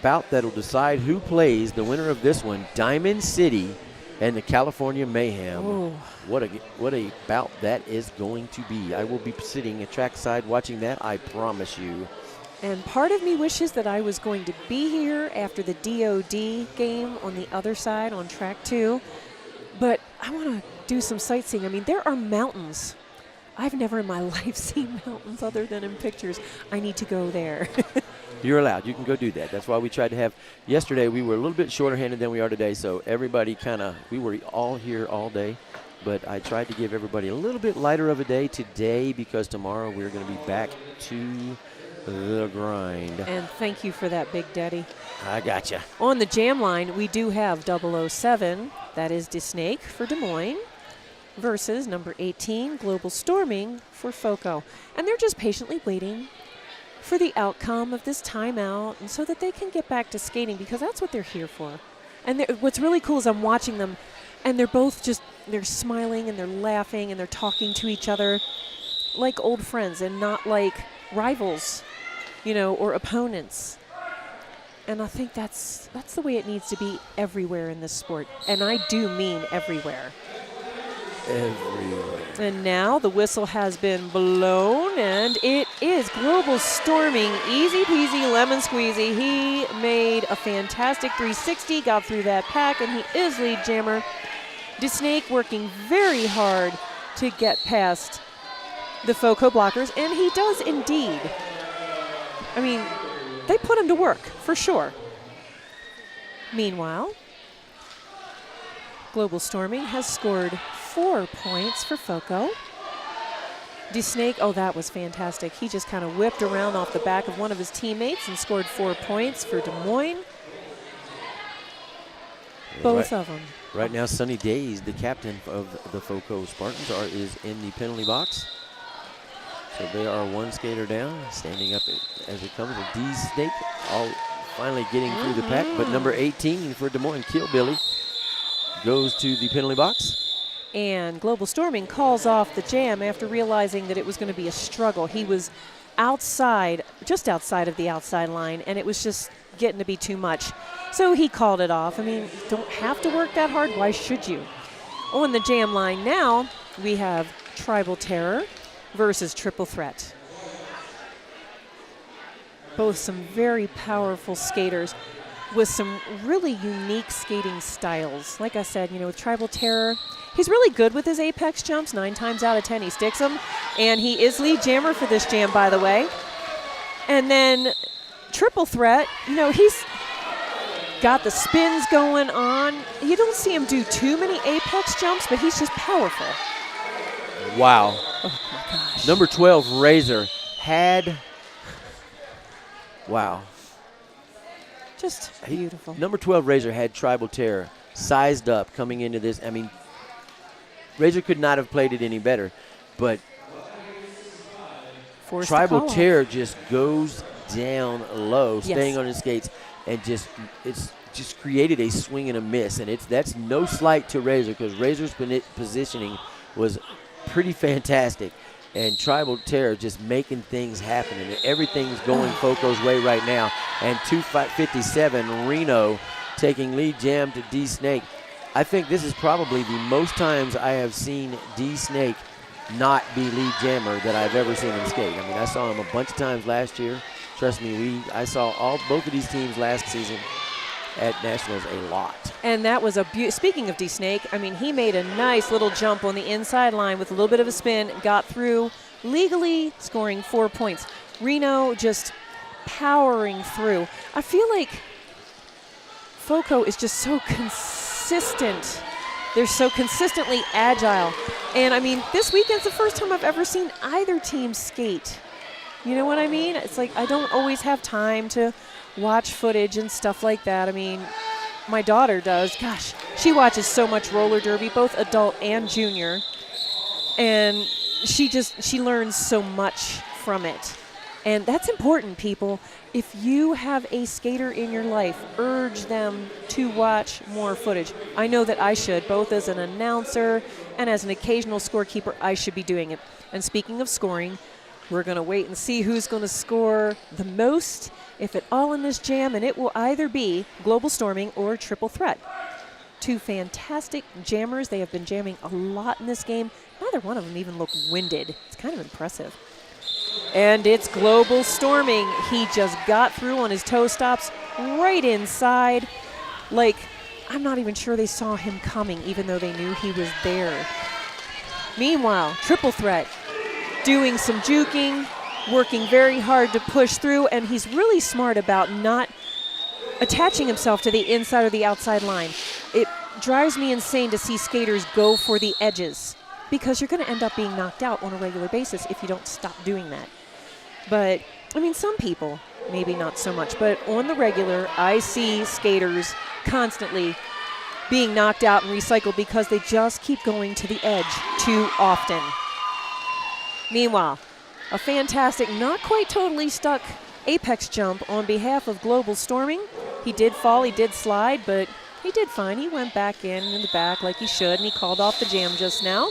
bout that will decide who plays, the winner of this one, Diamond City and the California Mayhem. Ooh. What a bout that is going to be. I will be sitting at trackside watching that, I promise you. And part of me wishes that I was going to be here after the DOD game on the other side on track 2. But I want to do some sightseeing. I mean, there are mountains. I've never in my life seen mountains other than in pictures. I need to go there. You're allowed. You can go do that. That's why we tried to have – yesterday we were a little bit shorter handed than we are today, so everybody we were all here all day. But I tried to give everybody a little bit lighter of a day today because tomorrow we're going to be back to the grind. And thank you for that, Big Daddy. I gotcha. On the jam line, we do have 007. That is DeSnake for Des Moines versus number 18, Global Storming for FOCO. And they're just patiently waiting for the outcome of this timeout and so that they can get back to skating because that's what they're here for. And what's really cool is I'm watching them and they're both they're smiling and they're laughing and they're talking to each other like old friends and not like rivals, or opponents. And I think that's the way it needs to be everywhere in this sport. And I do mean everywhere. Everywhere. And now the whistle has been blown, and it is Global Storming. Easy peasy, lemon squeezy. He made a fantastic 360, got through that pack, and he is lead jammer. DeSnake working very hard to get past the FOCO blockers, and he does indeed. I mean, they put him to work, for sure. Meanwhile, Global Storming has scored 4 points for FOCO. DeSnake, oh, that was fantastic. He just kind of whipped around off the back of one of his teammates and scored 4 points for Des Moines. Both of them. Right now, Sonny Days, the captain of the FOCO Spartans, is in the penalty box. So they are one skater down, standing up as it comes. A DeSnake, all finally getting through the pack. But number 18 for Des Moines, Killbilly, goes to the penalty box. And Global Storming calls off the jam after realizing that it was going to be a struggle. He was outside, just outside of the outside line, and it was just getting to be too much. So he called it off. I mean, don't have to work that hard. Why should you? On the jam line now, we have Tribal Terror versus Triple Threat. Both some very powerful skaters with some really unique skating styles. Like I said, with Tribal Terror, he's really good with his apex jumps. 9 times out of 10, he sticks them. And he is lead jammer for this jam, by the way. And then Triple Threat, he's got the spins going on. You don't see him do too many apex jumps, but he's just powerful. Wow. Oh, my gosh. Number 12, Razor, had... Wow. Just beautiful. Number 12, Razor, had Tribal Terror sized up coming into this. I mean, Razor could not have played it any better, but Tribal Terror just goes down low, staying on his skates, and it's just created a swing and a miss. And that's no slight to Razor because Razor's positioning was pretty fantastic. And Tribal Terror just making things happen. And everything's going FOCO's way right now. And 257, Reno taking lead jam to DeSnake. I think this is probably the most times I have seen DeSnake not be lead jammer that I've ever seen him skate. I mean, I saw him a bunch of times last year. Trust me, I saw both of these teams last season at Nationals a lot. And that was speaking of DeSnake, I mean, he made a nice little jump on the inside line with a little bit of a spin, got through, legally scoring 4 points. Reno just powering through. I feel like FOCO is just so consistent. They're so consistently agile. And, I mean, this weekend's the first time I've ever seen either team skate. You know what I mean? It's like I don't always have time to watch footage and stuff like that. I mean, my daughter does. Gosh, she watches so much roller derby, both adult and junior. And she learns so much from it. And that's important, people. If you have a skater in your life, urge them to watch more footage. I know that I should, both as an announcer and as an occasional scorekeeper, I should be doing it. And speaking of scoring, we're going to wait and see who's going to score the most, if at all, in this jam, and it will either be Global Storming or Triple Threat. Two fantastic jammers. They have been jamming a lot in this game. Neither one of them even look winded. It's kind of impressive. And it's Global Storming. He just got through on his toe stops right inside. Like, I'm not even sure they saw him coming, even though they knew he was there. Meanwhile, Triple Threat doing some juking, working very hard to push through, and he's really smart about not attaching himself to the inside or the outside line. It drives me insane to see skaters go for the edges, because you're going to end up being knocked out on a regular basis if you don't stop doing that. But, I mean, some people, maybe not so much, but on the regular, I see skaters constantly being knocked out and recycled because they just keep going to the edge too often. Meanwhile, a fantastic, not quite totally stuck apex jump on behalf of Global Storming. He did fall, he did slide, but he did fine. He went back in the back like he should, and he called off the jam just now.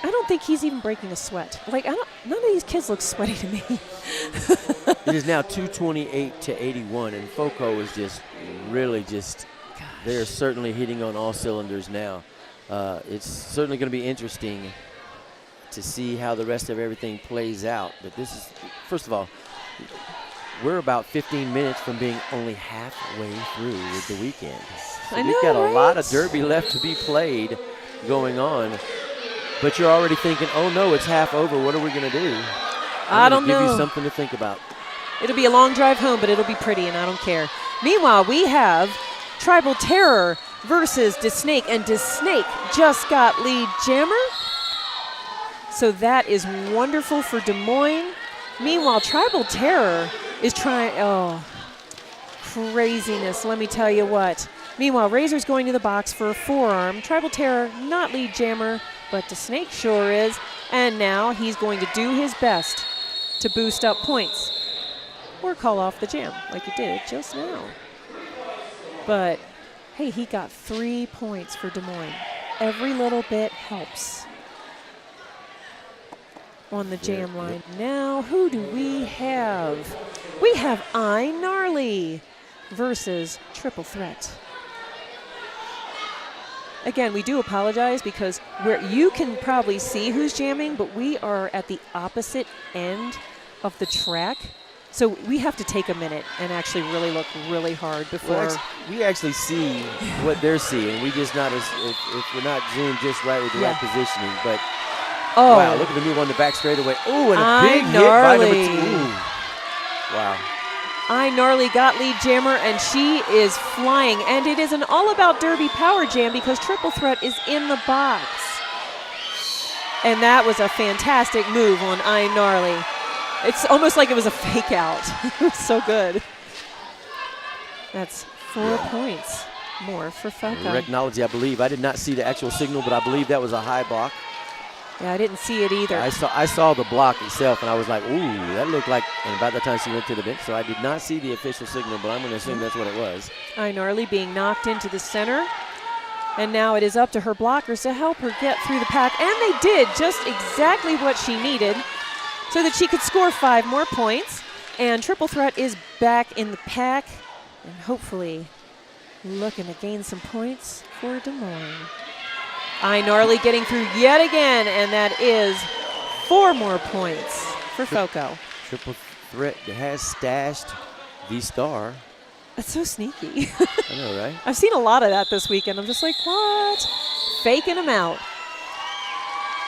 I don't think he's even breaking a sweat. Like, none of these kids look sweaty to me. It is now 228 to 81, and FOCO is just really just, they're certainly hitting on all cylinders now. It's certainly going to be interesting to see how the rest of everything plays out. But this is, first of all, we're about 15 minutes from being only halfway through with the weekend. So I know, we've got a right? lot of derby left to be played going on. But you're already thinking, oh no, it's half over. What are we going to do? I don't know. Give you something to think about. It'll be a long drive home, but it'll be pretty, and I don't care. Meanwhile, we have Tribal Terror versus DeSnake, and DeSnake just got lead jammer. So that is wonderful for Des Moines. Meanwhile, Tribal Terror is trying, oh, craziness, let me tell you what. Meanwhile, Razor's going to the box for a forearm. Tribal Terror, not lead jammer, but DeSnake sure is. And now he's going to do his best to boost up points or call off the jam like he did just now. But, hey, he got 3 points for Des Moines. Every little bit helps. On the jam line now, who do we have? We have Gnarly versus Triple Threat. Again, we do apologize because you can probably see who's jamming, but we are at the opposite end of the track. So we have to take a minute and actually really look really hard before. Well, we actually see what they're seeing. We just not as if we're not zoomed just right with the right positioning. But wow, look at the move on the back straightaway. Oh, and a big hit by number 2. Ooh. Wow. Gnarly got lead jammer, and she is flying. And it is an all-about derby power jam because Triple Threat is in the box. And that was a fantastic move on Gnarly. It's almost like it was a fake out. It was so good. That's 4 points more for FOCO. Technology, I believe. I did not see the actual signal, but I believe that was a high block. Yeah, I didn't see it either. I saw the block itself, and I was like, ooh, that looked like, and about the time she went to the bench, so I did not see the official signal, but I'm going to assume that's what it was. Gnarly being knocked into the center. And now it is up to her blockers to help her get through the pack. And they did just exactly what she needed so that she could score 5 more points. And Triple Threat is back in the pack and hopefully looking to gain some points for Des Moines. Gnarly getting through yet again, and that is 4 more points for FOCO. Triple Threat has stashed the star. That's so sneaky. I know, right? I've seen a lot of that this weekend. I'm just like, what? Faking them out.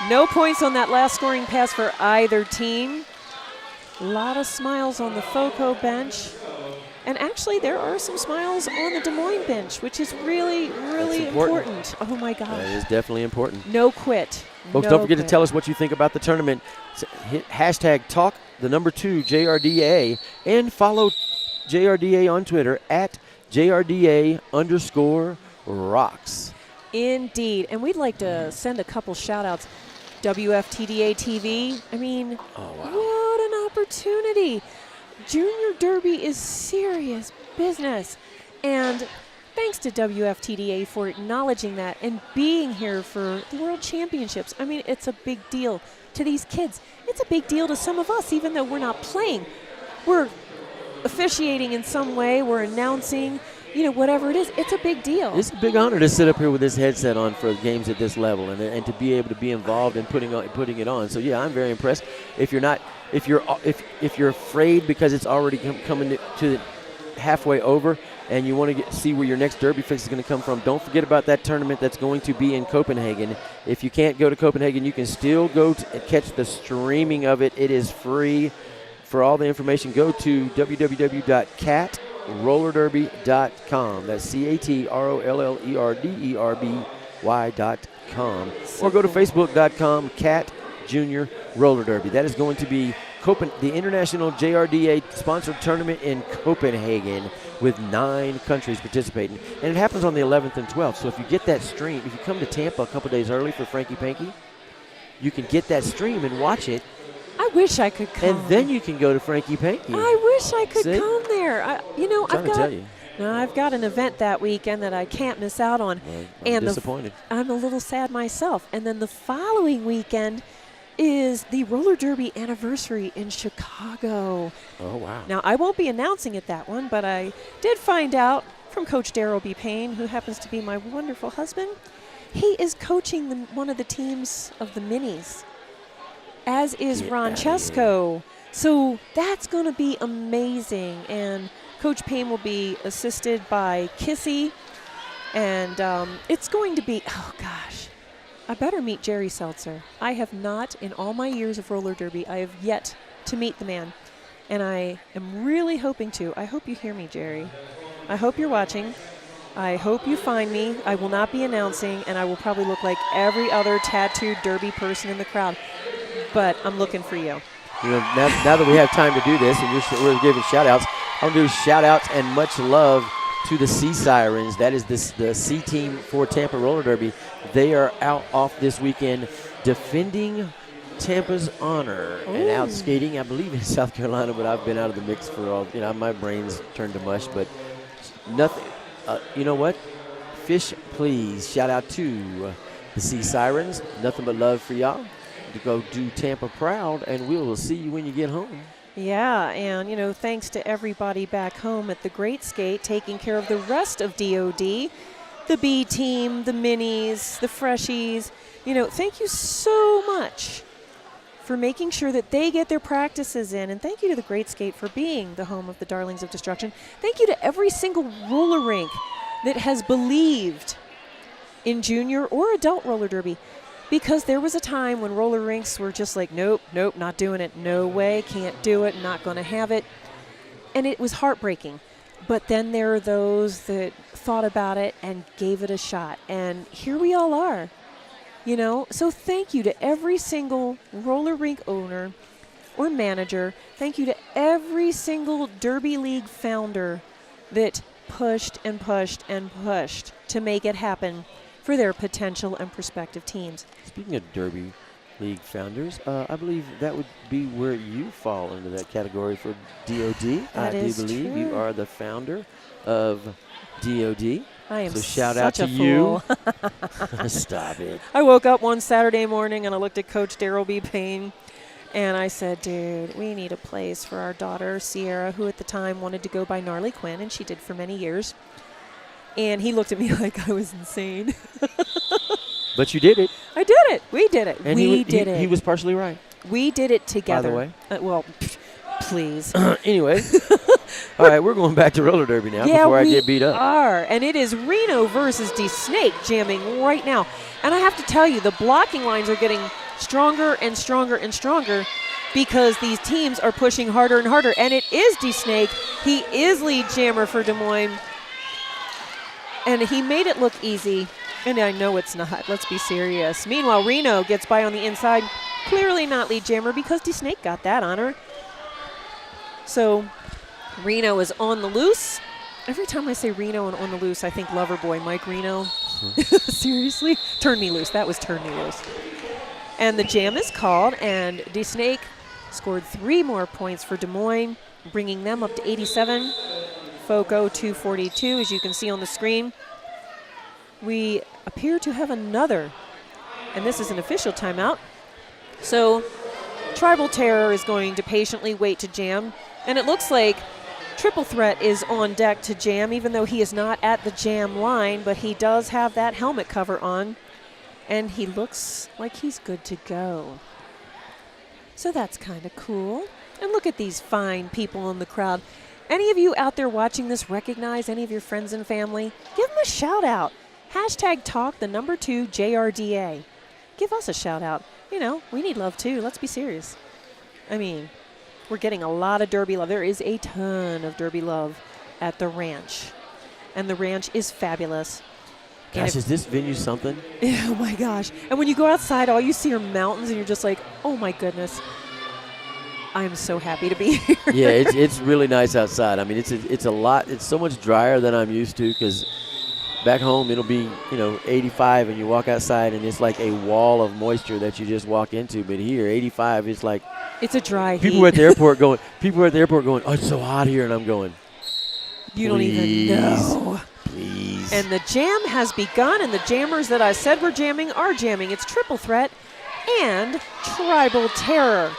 No points on that last scoring pass for either team. A lot of smiles on the FOCO bench. And actually, there are some smiles on the Des Moines bench, which is really, really important. Oh, my gosh. That is definitely important. No quit. Folks, don't forget to tell us what you think about the tournament. Hit hashtag talk the number 2 JRDA and follow JRDA on Twitter at JRDA_rocks. Indeed. And we'd like to send a couple shout outs. WFTDA TV. I mean, what an opportunity. Junior Derby is serious business. And thanks to WFTDA for acknowledging that and being here for the World Championships. I mean, it's a big deal to these kids. It's a big deal to some of us, even though we're not playing. We're officiating in some way. We're announcing, whatever it is. It's a big deal. It's a big honor to sit up here with this headset on for games at this level and to be able to be involved in putting it on. So, yeah, I'm very impressed. If you're afraid because it's already coming to halfway over, and you want to see where your next Derby fix is going to come from, don't forget about that tournament that's going to be in Copenhagen. If you can't go to Copenhagen, you can still go catch the streaming of it. It is free. For all the information, go to www.catrollerderby.com. That's CATROLLERDERBY.com. Or go to facebook.com, Cat Junior Roller Derby. That is going to be the International JRDA sponsored tournament in Copenhagen with 9 countries participating. And it happens on the 11th and 12th. So if you get that stream, if you come to Tampa a couple days early for Frankie Panky, you can get that stream and watch it. I wish I could come. And then you can go to Frankie Panky. I wish I could come there. I've got an event that weekend that I can't miss out on. Well, I'm disappointed. I'm a little sad myself. And then the following weekend is the roller derby anniversary in Chicago. Oh, wow. Now, I won't be announcing it that one, but I did find out from Coach Darryl B. Payne, who happens to be my wonderful husband. He is coaching one of the teams of the minis, as is Francesco. So that's going to be amazing. And Coach Payne will be assisted by Kissy. And it's going to be, oh, gosh. I better meet Jerry Seltzer. I have not, in all my years of roller derby, I have yet to meet the man. And I am really hoping to. I hope you hear me, Jerry. I hope you're watching. I hope you find me. I will not be announcing, and I will probably look like every other tattooed derby person in the crowd. But I'm looking for you. Now that we have time to do this, and we're giving shout-outs, I want to do shout-outs and much love to the Sea Sirens. That is the C team for Tampa Roller Derby. They are out off this weekend defending Tampa's honor and out skating, I believe, in South Carolina, but I've been out of the mix for all, my brain's turned to mush, but nothing. You know what? Fish, please. Shout out to the Sea Sirens. Nothing but love for y'all to go do Tampa proud, and we will see you when you get home. Yeah, and, thanks to everybody back home at the Great Skate taking care of the rest of DOD, the B team, the minis, the freshies. Thank you so much for making sure that they get their practices in. And thank you to the Great Skate for being the home of the Darlings of Destruction. Thank you to every single roller rink that has believed in junior or adult roller derby. Because there was a time when roller rinks were just like, nope, not doing it. No way, can't do it, not going to have it. And it was heartbreaking. But then there are those that thought about it and gave it a shot. And here we all are, So thank you to every single roller rink owner or manager. Thank you to every single Derby League founder that pushed and pushed and pushed to make it happen for their potential and prospective teams. Speaking of Derby League founders, I believe that would be where you fall into that category for DOD. I do believe true. You are the founder of DOD. I am so shout such out to a you. fool. Stop it. I woke up one Saturday morning and I looked at Coach Darryl B. Payne and I said, dude, we need a place for our daughter, Sierra, who at the time wanted to go by Gnarly Quinn, and she did for many years. And he looked at me like I was insane. But you did it. I did it. We did it. And we did it. He was partially right. We did it together. By the way. Please. Anyway. All right, we're going back to roller derby now before I get beat up. And it is Reno versus D-Snake jamming right now. And I have to tell you, the blocking lines are getting stronger and stronger and stronger because these teams are pushing harder and harder. And it is D-Snake. He is lead jammer for Des Moines. And he made it look easy, and I know it's not. Let's be serious. Meanwhile, Reno gets by on the inside. Clearly not lead jammer because D-Snake got that on her. So Reno is on the loose. Every time I say Reno and on the loose, I think Loverboy, Mike Reno. Seriously? Turn me loose. That was turn me loose. And the jam is called, and D-Snake scored 3 more points for Des Moines, bringing them up to 87. FOCO 242, as you can see on the screen. We appear to have another, and this is an official timeout. So Tribal Terror is going to patiently wait to jam, and it looks like Triple Threat is on deck to jam, even though he is not at the jam line, but he does have that helmet cover on, and he looks like he's good to go. So that's kind of cool. And look at these fine people in the crowd. Any of you out there watching this recognize any of your friends and family? Give them a shout out. Hashtag talk the number 2 JRDA. Give us a shout out. You know, we need love too. Let's be serious. I mean, we're getting a lot of Derby love. There is a ton of Derby love at the ranch. And the ranch is fabulous. Gosh, is this venue something? Oh my gosh. And when you go outside, all you see are mountains and you're just like, oh my goodness. I'm so happy to be here. Yeah, it's really nice outside. I mean, it's a lot. It's so much drier than I'm used to, because back home it'll be 85 and you walk outside and it's like a wall of moisture that you just walk into. But here, 85 is like it's a dry people heat. Are at the airport going. People are at the airport going. Oh, it's so hot here, and I'm going. You don't even know. Please. And the jam has begun, and the jammers that I said were jamming are jamming. It's Triple Threat and Tribal Terror.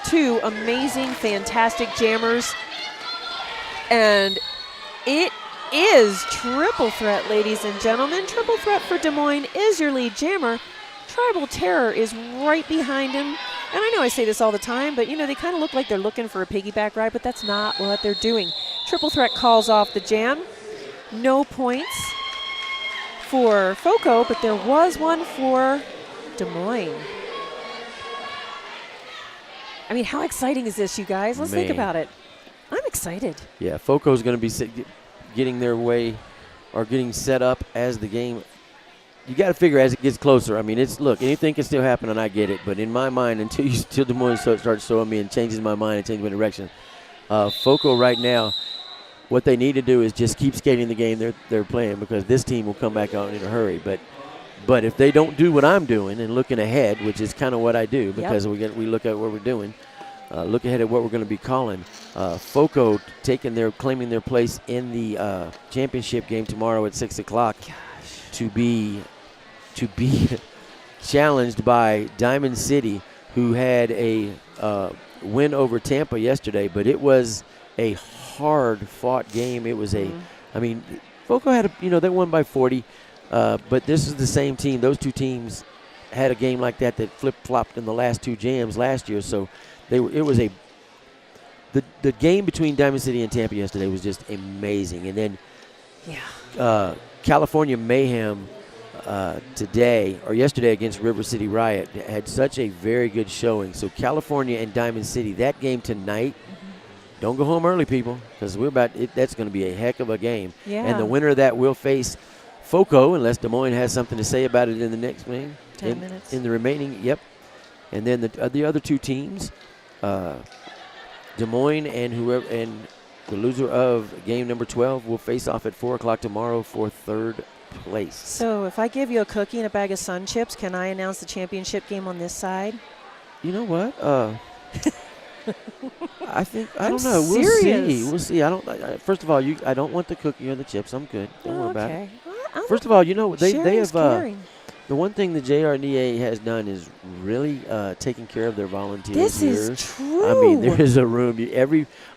2 amazing, fantastic jammers. And it is Triple Threat, ladies and gentlemen. Triple Threat for Des Moines is your lead jammer. Tribal Terror is right behind him. And I know I say this all the time, but, they kind of look like they're looking for a piggyback ride, but that's not what they're doing. Triple Threat calls off the jam. No points for FOCO, but there was one for Des Moines. I mean, how exciting is this, you guys? Let's think about it. I'm excited. Yeah, FOCO's going to be getting their way or getting set up as the game. You got to figure as it gets closer. I mean, look, anything can still happen, and I get it. But in my mind, until Des Moines starts showing me and changes my mind and changes my direction, FOCO right now, what they need to do is just keep skating the game they're playing, because this team will come back out in a hurry. But if they don't do what I'm doing and looking ahead, which is kind of what I do, because we look at what we're doing, look ahead at what we're going to be calling. FOCO claiming their place in the championship game tomorrow at 6 o'clock to be challenged by Diamond City, who had a win over Tampa yesterday, but it was a hard-fought game. It was I mean, FOCO had they won by 40. But this is the same team. Those 2 teams had a game like that flip-flopped in the last 2 jams last year. So the game between Diamond City and Tampa yesterday was just amazing. And then California Mayhem yesterday against River City Riot had such a very good showing. So California and Diamond City, that game tonight, don't go home early, people, because that's going to be a heck of a game. Yeah. And the winner of that will face FOCO, unless Des Moines has something to say about it in the next game. 10 minutes. In the remaining, yep. And then the other 2 teams, Des Moines and the loser of game number 12 will face off at 4 o'clock tomorrow for 3rd place. So if I give you a cookie and a bag of Sun Chips, can I announce the championship game on this side? You know what? I don't know. Serious. We'll see. First of all, I don't want the cookie or the chips. I'm good. Don't worry about it. Well, First of all, they have the one thing the JRDA has done is really taking care of their volunteers. This here. is true. I mean, there is a room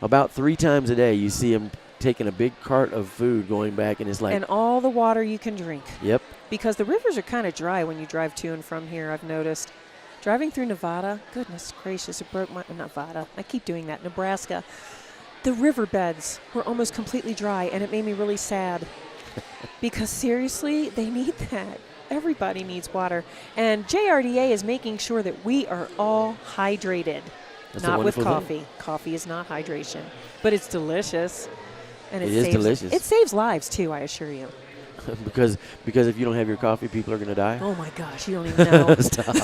about 3 times a day. You see them taking a big cart of food going back, and it's like, and all the water you can drink. Yep. Because the rivers are kind of dry when you drive to and from here. I've noticed. Driving through Nevada, goodness gracious, it broke my Nevada. I keep doing that. Nebraska. The riverbeds were almost completely dry, and it made me really sad. Because seriously, they need that. Everybody needs water. And JRDA is making sure that we are all hydrated. That's not with coffee. thing. Coffee is not hydration. But it's delicious. And it is delicious. It saves lives, too, I assure you. because if you don't have your coffee, people are going to die. Oh, my gosh. You don't even know. Stop.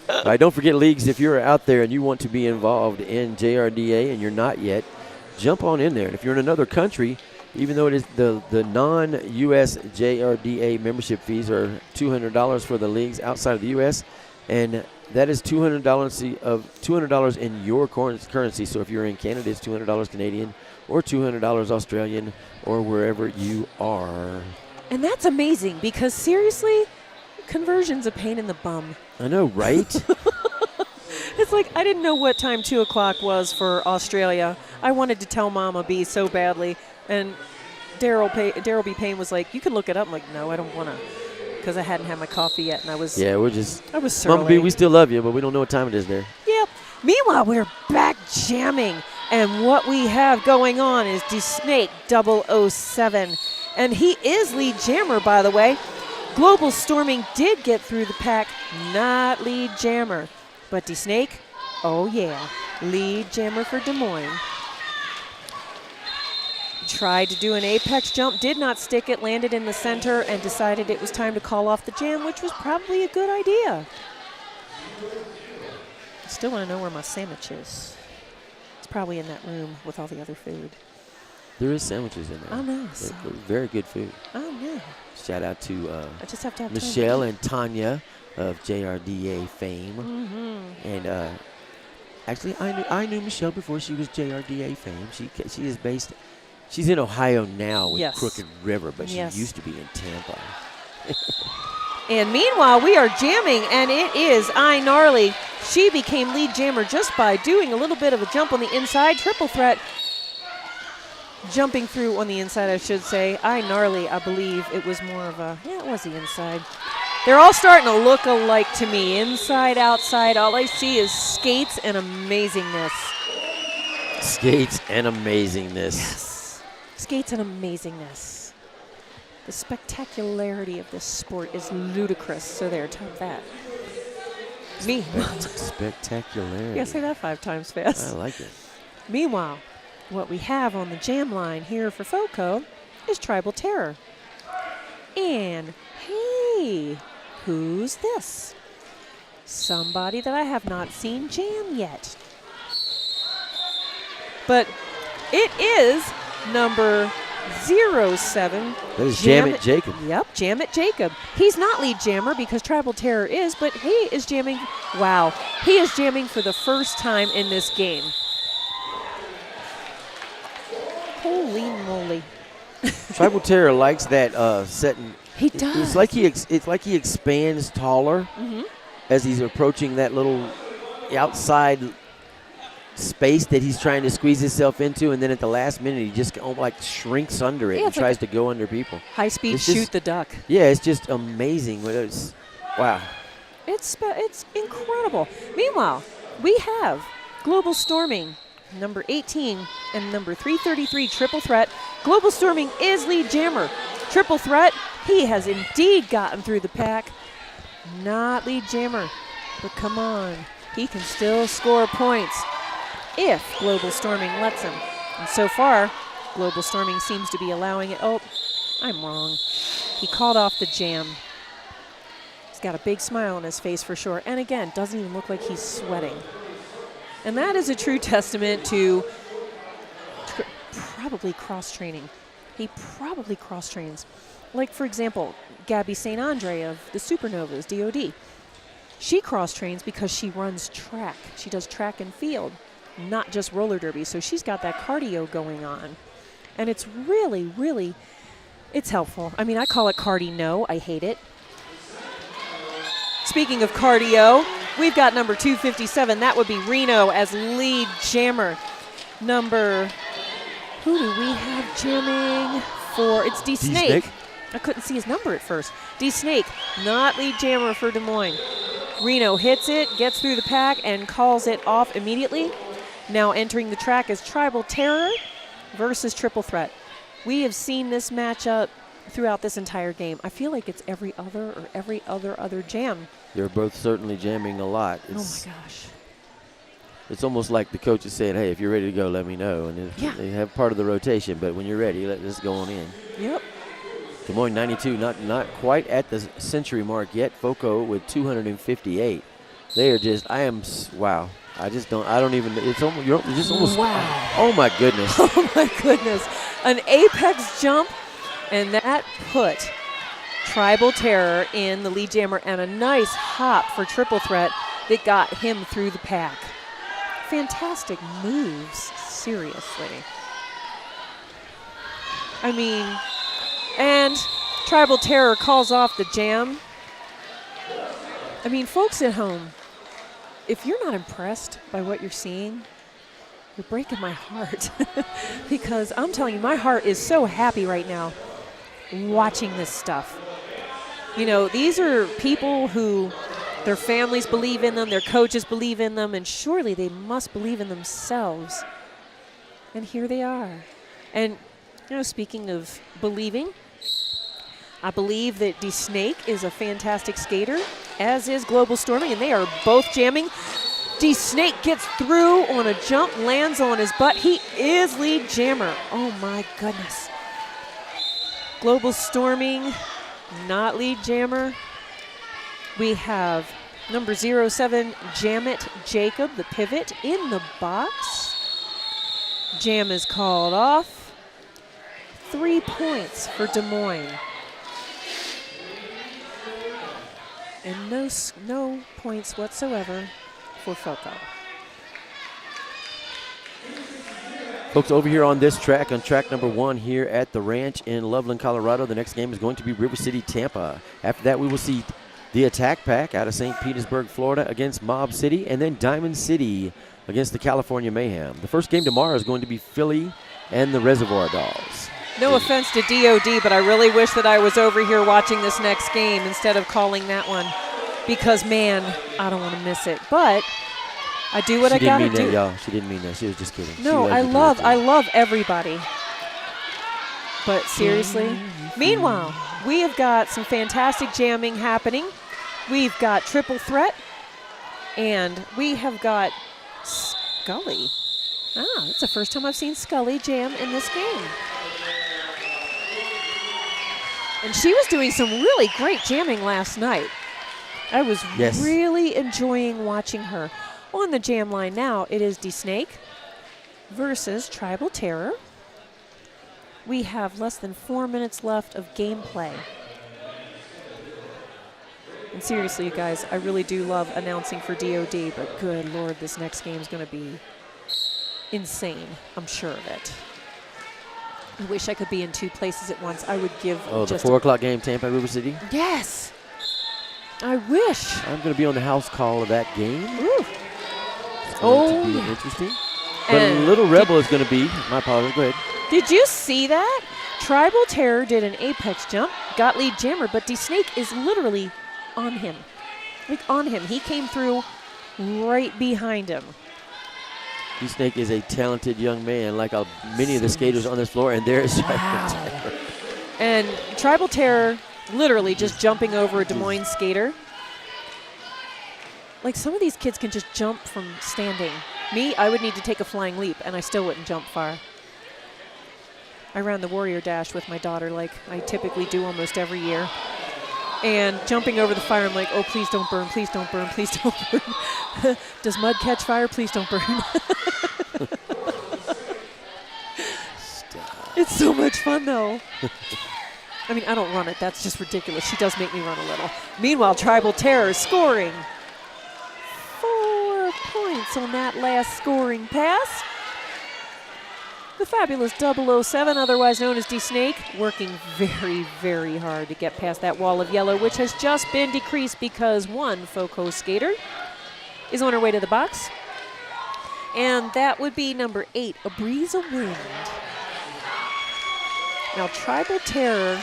All right, don't forget, leagues, if you're out there and you want to be involved in JRDA and you're not yet, jump on in there. And if you're in another country, even though it is the non-U.S. JRDA membership fees are $200 for the leagues outside of the U.S., And that is $200 in your currency. So if you're in Canada, it's $200 Canadian or $200 Australian or wherever you are. And that's amazing because seriously, conversion's a pain in the bum. I know, right? It's like I didn't know what time 2 o'clock was for Australia. I wanted to tell Mama B so badly. And Daryl B. Payne was like, you can look it up. I'm like, no, I don't want to. Because I hadn't had my coffee yet, and I was surly. Mama B, we still love you, but we don't know what time it is there. Yep. Meanwhile, we're back jamming, and what we have going on is DeSnake 007, and he is lead jammer, by the way. Global Storming did get through the pack, not lead jammer, but DeSnake, oh yeah, lead jammer for Des Moines. Tried to do an apex jump, did not stick it, landed in the center, and decided it was time to call off the jam, which was probably a good idea. I still want to know where my sandwich is. It's probably in that room with all the other food. There is sandwiches in there. Oh, no. They're very good food. Oh, no. Shout out to I just have to have Michelle and Tanya of JRDA fame. Mm-hmm. And actually, I knew Michelle before she was JRDA fame. She is based... She's in Ohio now with Yes. Crooked River, but she Yes. used to be in Tampa. And meanwhile, we are jamming, and it is I Gnarly. She became lead jammer just by doing a little bit of a jump on the inside. Triple threat. Jumping through on the inside, I should say. I Gnarly, I believe it was more of a, yeah, it was the inside. They're all starting to look alike to me. Inside, outside, all I see is skates and amazingness. Skates and amazingness. Yes. Skates and amazingness. The spectacularity of this sport is ludicrous. So there, top that. Me. Spectacularity. Yeah, say that 5 times fast. I like it. Meanwhile, what we have on the jam line here for FOCO is Tribal Terror. And hey, who's this? Somebody that I have not seen jam yet. But it is number 07. That is Jamit Jacob. Yep, Jamit Jacob. He's not lead jammer because Tribal Terror is, but he is jamming. Wow, he is jamming for the first time in this game. Holy moly! Tribal Terror likes that setting. He does. It's like he expands taller as he's approaching that little outside space that he's trying to squeeze himself into, and then at the last minute he just like shrinks under it and tries to go under people. High speed shoot the duck. Yeah, it's just amazing. Wow. It's incredible. Meanwhile, we have Global Storming, number 18 and number 333 Triple Threat. Global Storming is lead jammer. Triple Threat, he has indeed gotten through the pack. Not lead jammer, but come on, he can still score points if Global Storming lets him. And so far, Global Storming seems to be allowing it. Oh, I'm wrong. He called off the jam. He's got a big smile on his face for sure. And again, doesn't even look like he's sweating. And that is a true testament to probably cross-training. He probably cross-trains. Like, for example, Gabby St. Andre of the Supernovas, DOD. She cross-trains because she runs track. She does track and field, not just roller derby. So she's got that cardio going on. And it's really, really, it's helpful. I mean, I call it cardio. I hate it. Speaking of cardio, we've got number 257. That would be Reno as lead jammer. Who do we have jamming for? It's DeSnake. I couldn't see his number at first. DeSnake, not lead jammer for Des Moines. Reno hits it, gets through the pack, and calls it off immediately. Now entering the track is Tribal Terror versus Triple Threat. We have seen this matchup throughout this entire game. I feel like it's every other jam. They're both certainly jamming a lot. Oh my gosh. It's almost like the coach is saying, hey, if you're ready to go, let me know. And they have part of the rotation, but when you're ready, let's go on in. Yep. Des Moines 92, not quite at the century mark yet. FOCO with 258. They are just, wow. I don't even, it's almost, wow. Oh my goodness. Oh my goodness. An apex jump, and that put Tribal Terror in the lead jammer and a nice hop for triple threat that got him through the pack. Fantastic moves, seriously. I mean, and Tribal Terror calls off the jam. I mean, folks at home, if you're not impressed by what you're seeing, you're breaking my heart. Because I'm telling you, my heart is so happy right now watching this stuff. You know, these are people who their families believe in them, their coaches believe in them, and surely they must believe in themselves. And here they are. And, you know, speaking of believing, I believe that D-Snake is a fantastic skater, as is Global Storming, and they are both jamming. D-Snake gets through on a jump, lands on his butt. He is lead jammer. Oh, my goodness. Global Storming, not lead jammer. We have number 07, Jamit Jacob, the pivot, in the box. Jam is called off. 3 points for Des Moines. And no points whatsoever for FOCO. Folks, over here on this track, on track number 1 here at the ranch in Loveland, Colorado, the next game is going to be River City, Tampa. After that, we will see the Attack Pack out of St. Petersburg, Florida against Mob City, and then Diamond City against the California Mayhem. The first game tomorrow is going to be Philly and the Reservoir Dogs. No offense to DOD, but I really wish that I was over here watching this next game instead of calling that one, because, man, I don't want to miss it. But I do what I got to do. She didn't mean that, y'all. She didn't mean that. She was just kidding. No, I love everybody. But seriously, meanwhile, we have got some fantastic jamming happening. We've got triple threat, and we have got Scully. Ah, that's the first time I've seen Scully jam in this game. And she was doing some really great jamming last night. I was really enjoying watching her. On the jam line now, it is D-Snake versus Tribal Terror. We have less than 4 minutes left of gameplay. And seriously, you guys, I really do love announcing for DOD, but good Lord, this next game is going to be insane. I'm sure of it. I wish I could be in 2 places at once. I would give the 4 o'clock game, Tampa, River City? Yes. I wish. I'm going to be on the house call of that game. Ooh. It's going to be interesting. But Little Rebel is going to be, my apologies, go ahead. Did you see that? Tribal Terror did an apex jump, got lead jammer, but D-Snake is literally on him. Like on him. He came through right behind him. D-Snake is a talented young man, like many of the skaters on this floor, and there is Tribal Terror. And Tribal Terror literally just jumping over a Des Moines skater. Like, some of these kids can just jump from standing. Me, I would need to take a flying leap, and I still wouldn't jump far. I ran the Warrior Dash with my daughter like I typically do almost every year. And jumping over the fire, I'm like, oh, please don't burn, please don't burn, please don't burn. Does mud catch fire? Please don't burn. It's so much fun, though. I mean, I don't run it. That's just ridiculous. She does make me run a little. Meanwhile, Tribal Terror scoring 4 points on that last scoring pass. The fabulous 007, otherwise known as D-Snake, working very, very hard to get past that wall of yellow, which has just been decreased because one FOCO skater is on her way to the box. And that would be number 8, A Breeze of Wind. Now, Tribal Terror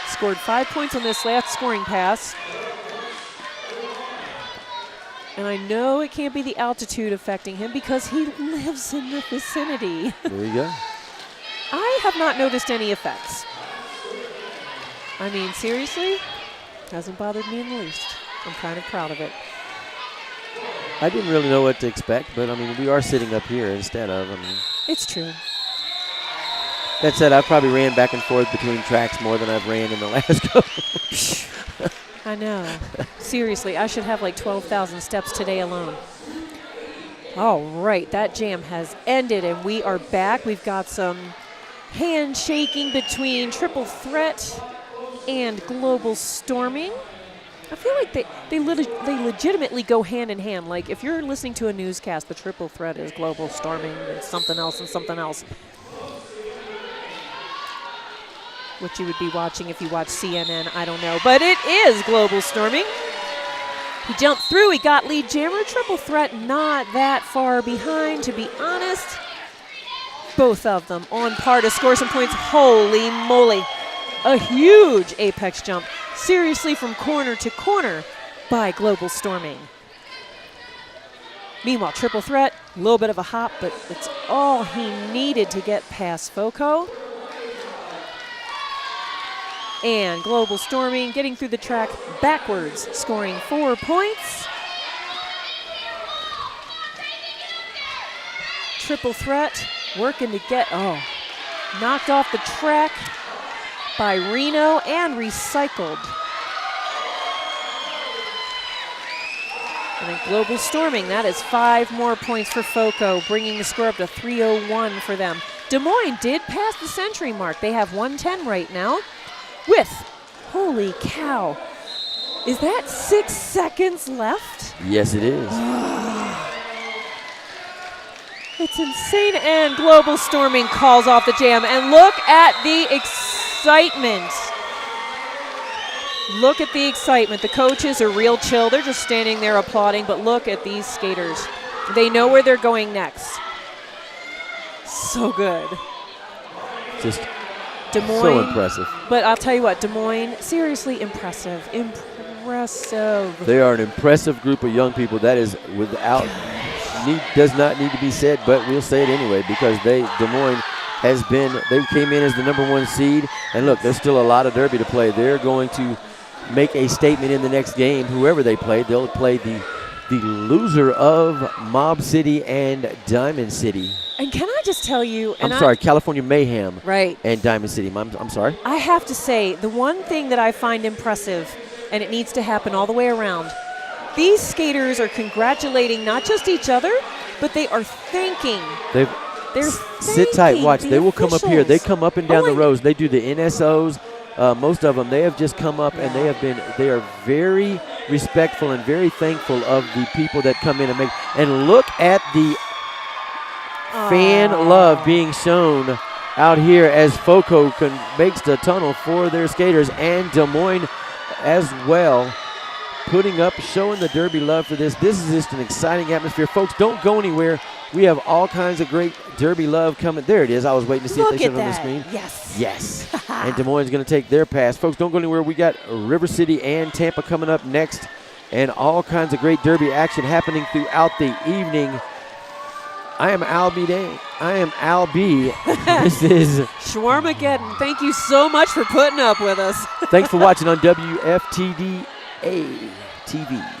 scored 5 points on this last scoring pass. And I know it can't be the altitude affecting him because he lives in the vicinity. There you go. I have not noticed any effects. I mean, seriously, hasn't bothered me in the least. I'm kind of proud of it. I didn't really know what to expect, but I mean, we are sitting up here instead of, It's true. That said, I've probably ran back and forth between tracks more than I've ran in the last couple. I know. Seriously, I should have like 12,000 steps today alone. All right, that jam has ended, and we are back. We've got some handshaking between Triple Threat and Global Storming. I feel like they legitimately go hand in hand. Like if you're listening to a newscast, the triple threat is Global Storming and something else and something else. What you would be watching if you watch CNN, I don't know. But it is Global Storming. He jumped through, he got lead jammer. Triple threat not that far behind, to be honest. Both of them on par to score some points. Holy moly. A huge apex jump, seriously from corner to corner by Global Storming. Meanwhile, triple threat, a little bit of a hop, but it's all he needed to get past FOCO. And Global Storming getting through the track backwards, scoring 4 points. Triple threat working to get, knocked off the track by Reno and recycled. And then Global Storming, that is 5 more points for FOCO, bringing the score up to 301 for them. Des Moines did pass the century mark. They have 110 right now with, holy cow, is that 6 seconds left? Yes, it is. It's insane, and Global Storming calls off the jam. And look at the excitement. Look at the excitement. The coaches are real chill. They're just standing there applauding, but look at these skaters. They know where they're going next. So good. Just Des Moines, so impressive. But I'll tell you what, Des Moines, seriously impressive. Impressive. They are an impressive group of young people. That is does not need to be said, but we'll say it anyway because Des Moines they came in as the #1 seed, and look, there's still a lot of derby to play. They're going to make a statement in the next game. Whoever they play, they'll play the loser of Mob City and Diamond City. And can I just tell you, California Mayhem, right, and Diamond City. I'm sorry. I have to say, the one thing that I find impressive, and it needs to happen all the way around, these skaters are congratulating not just each other, but they are thanking. Sit tight, watch. They will come up here. They officials. come up and down the rows. They do the NSOs. Most of them, they have just come up and they are very respectful and very thankful of the people that come in and make. And look at the fan love being shown out here as FOCO makes the tunnel for their skaters, and Des Moines as well, putting up, showing the derby love for this. This is just an exciting atmosphere. Folks, don't go anywhere. We have all kinds of great derby love coming. There it is. I was waiting to see if they showed it on the screen. Yes. And Des Moines is going to take their pass. Folks, don't go anywhere. We got River City and Tampa coming up next, and all kinds of great derby action happening throughout the evening. I am Al B. This is Shawarmageddon. Thank you so much for putting up with us. Thanks for watching on WFTDA TV.